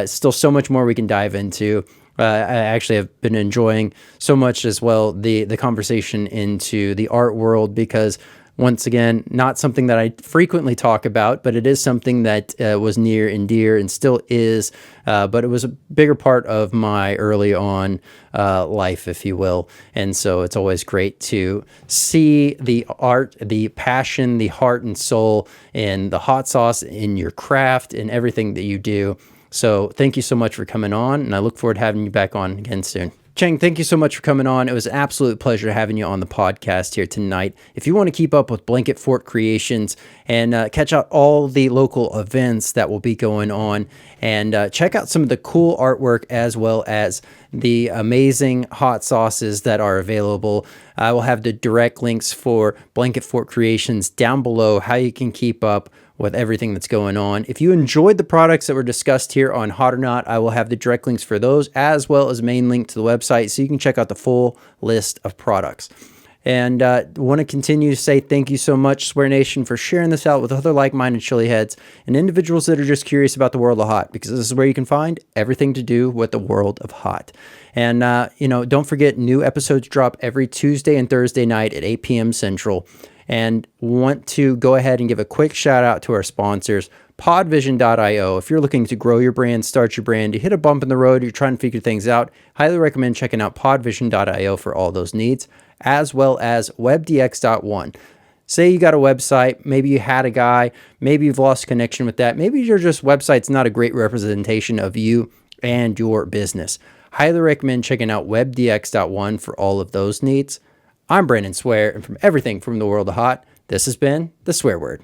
Still so much more we can dive into. I actually have been enjoying so much as well the conversation into the art world, because once again, not something that I frequently talk about, but it is something that was near and dear and still is, but it was a bigger part of my early on life, if you will. And so it's always great to see the art, the passion, the heart and soul in the hot sauce, in your craft, and everything that you do. So thank you so much for coming on, and I look forward to having you back on again soon. Chang, thank you so much for coming on. It was an absolute pleasure having you on the podcast here tonight. If you want to keep up with Blanket Fort Creations and catch out all the local events that will be going on, and check out some of the cool artwork as well as the amazing hot sauces that are available, I will have the direct links for Blanket Fort Creations down below, how you can keep up with everything that's going on. If you enjoyed the products that were discussed here on Hot or Not, I will have the direct links for those as well as main link to the website so you can check out the full list of products. And want to continue to say thank you so much, Swear Nation, for sharing this out with other like-minded chili heads and individuals that are just curious about the world of hot, because this is where you can find everything to do with the world of hot. And, don't forget, new episodes drop every Tuesday and Thursday night at 8 p.m. Central. And want to go ahead and give a quick shout out to our sponsors, podvision.io. If you're looking to grow your brand, start your brand, you hit a bump in the road, you're trying to figure things out, highly recommend checking out podvision.io for all those needs, as well as webdx.one. Say you got a website, maybe you had a guy, maybe you've lost connection with that, maybe your just website's not a great representation of you and your business. Highly recommend checking out webdx.one for all of those needs. I'm Brandon Swear, and from everything from the world of hot, this has been The Swear Word.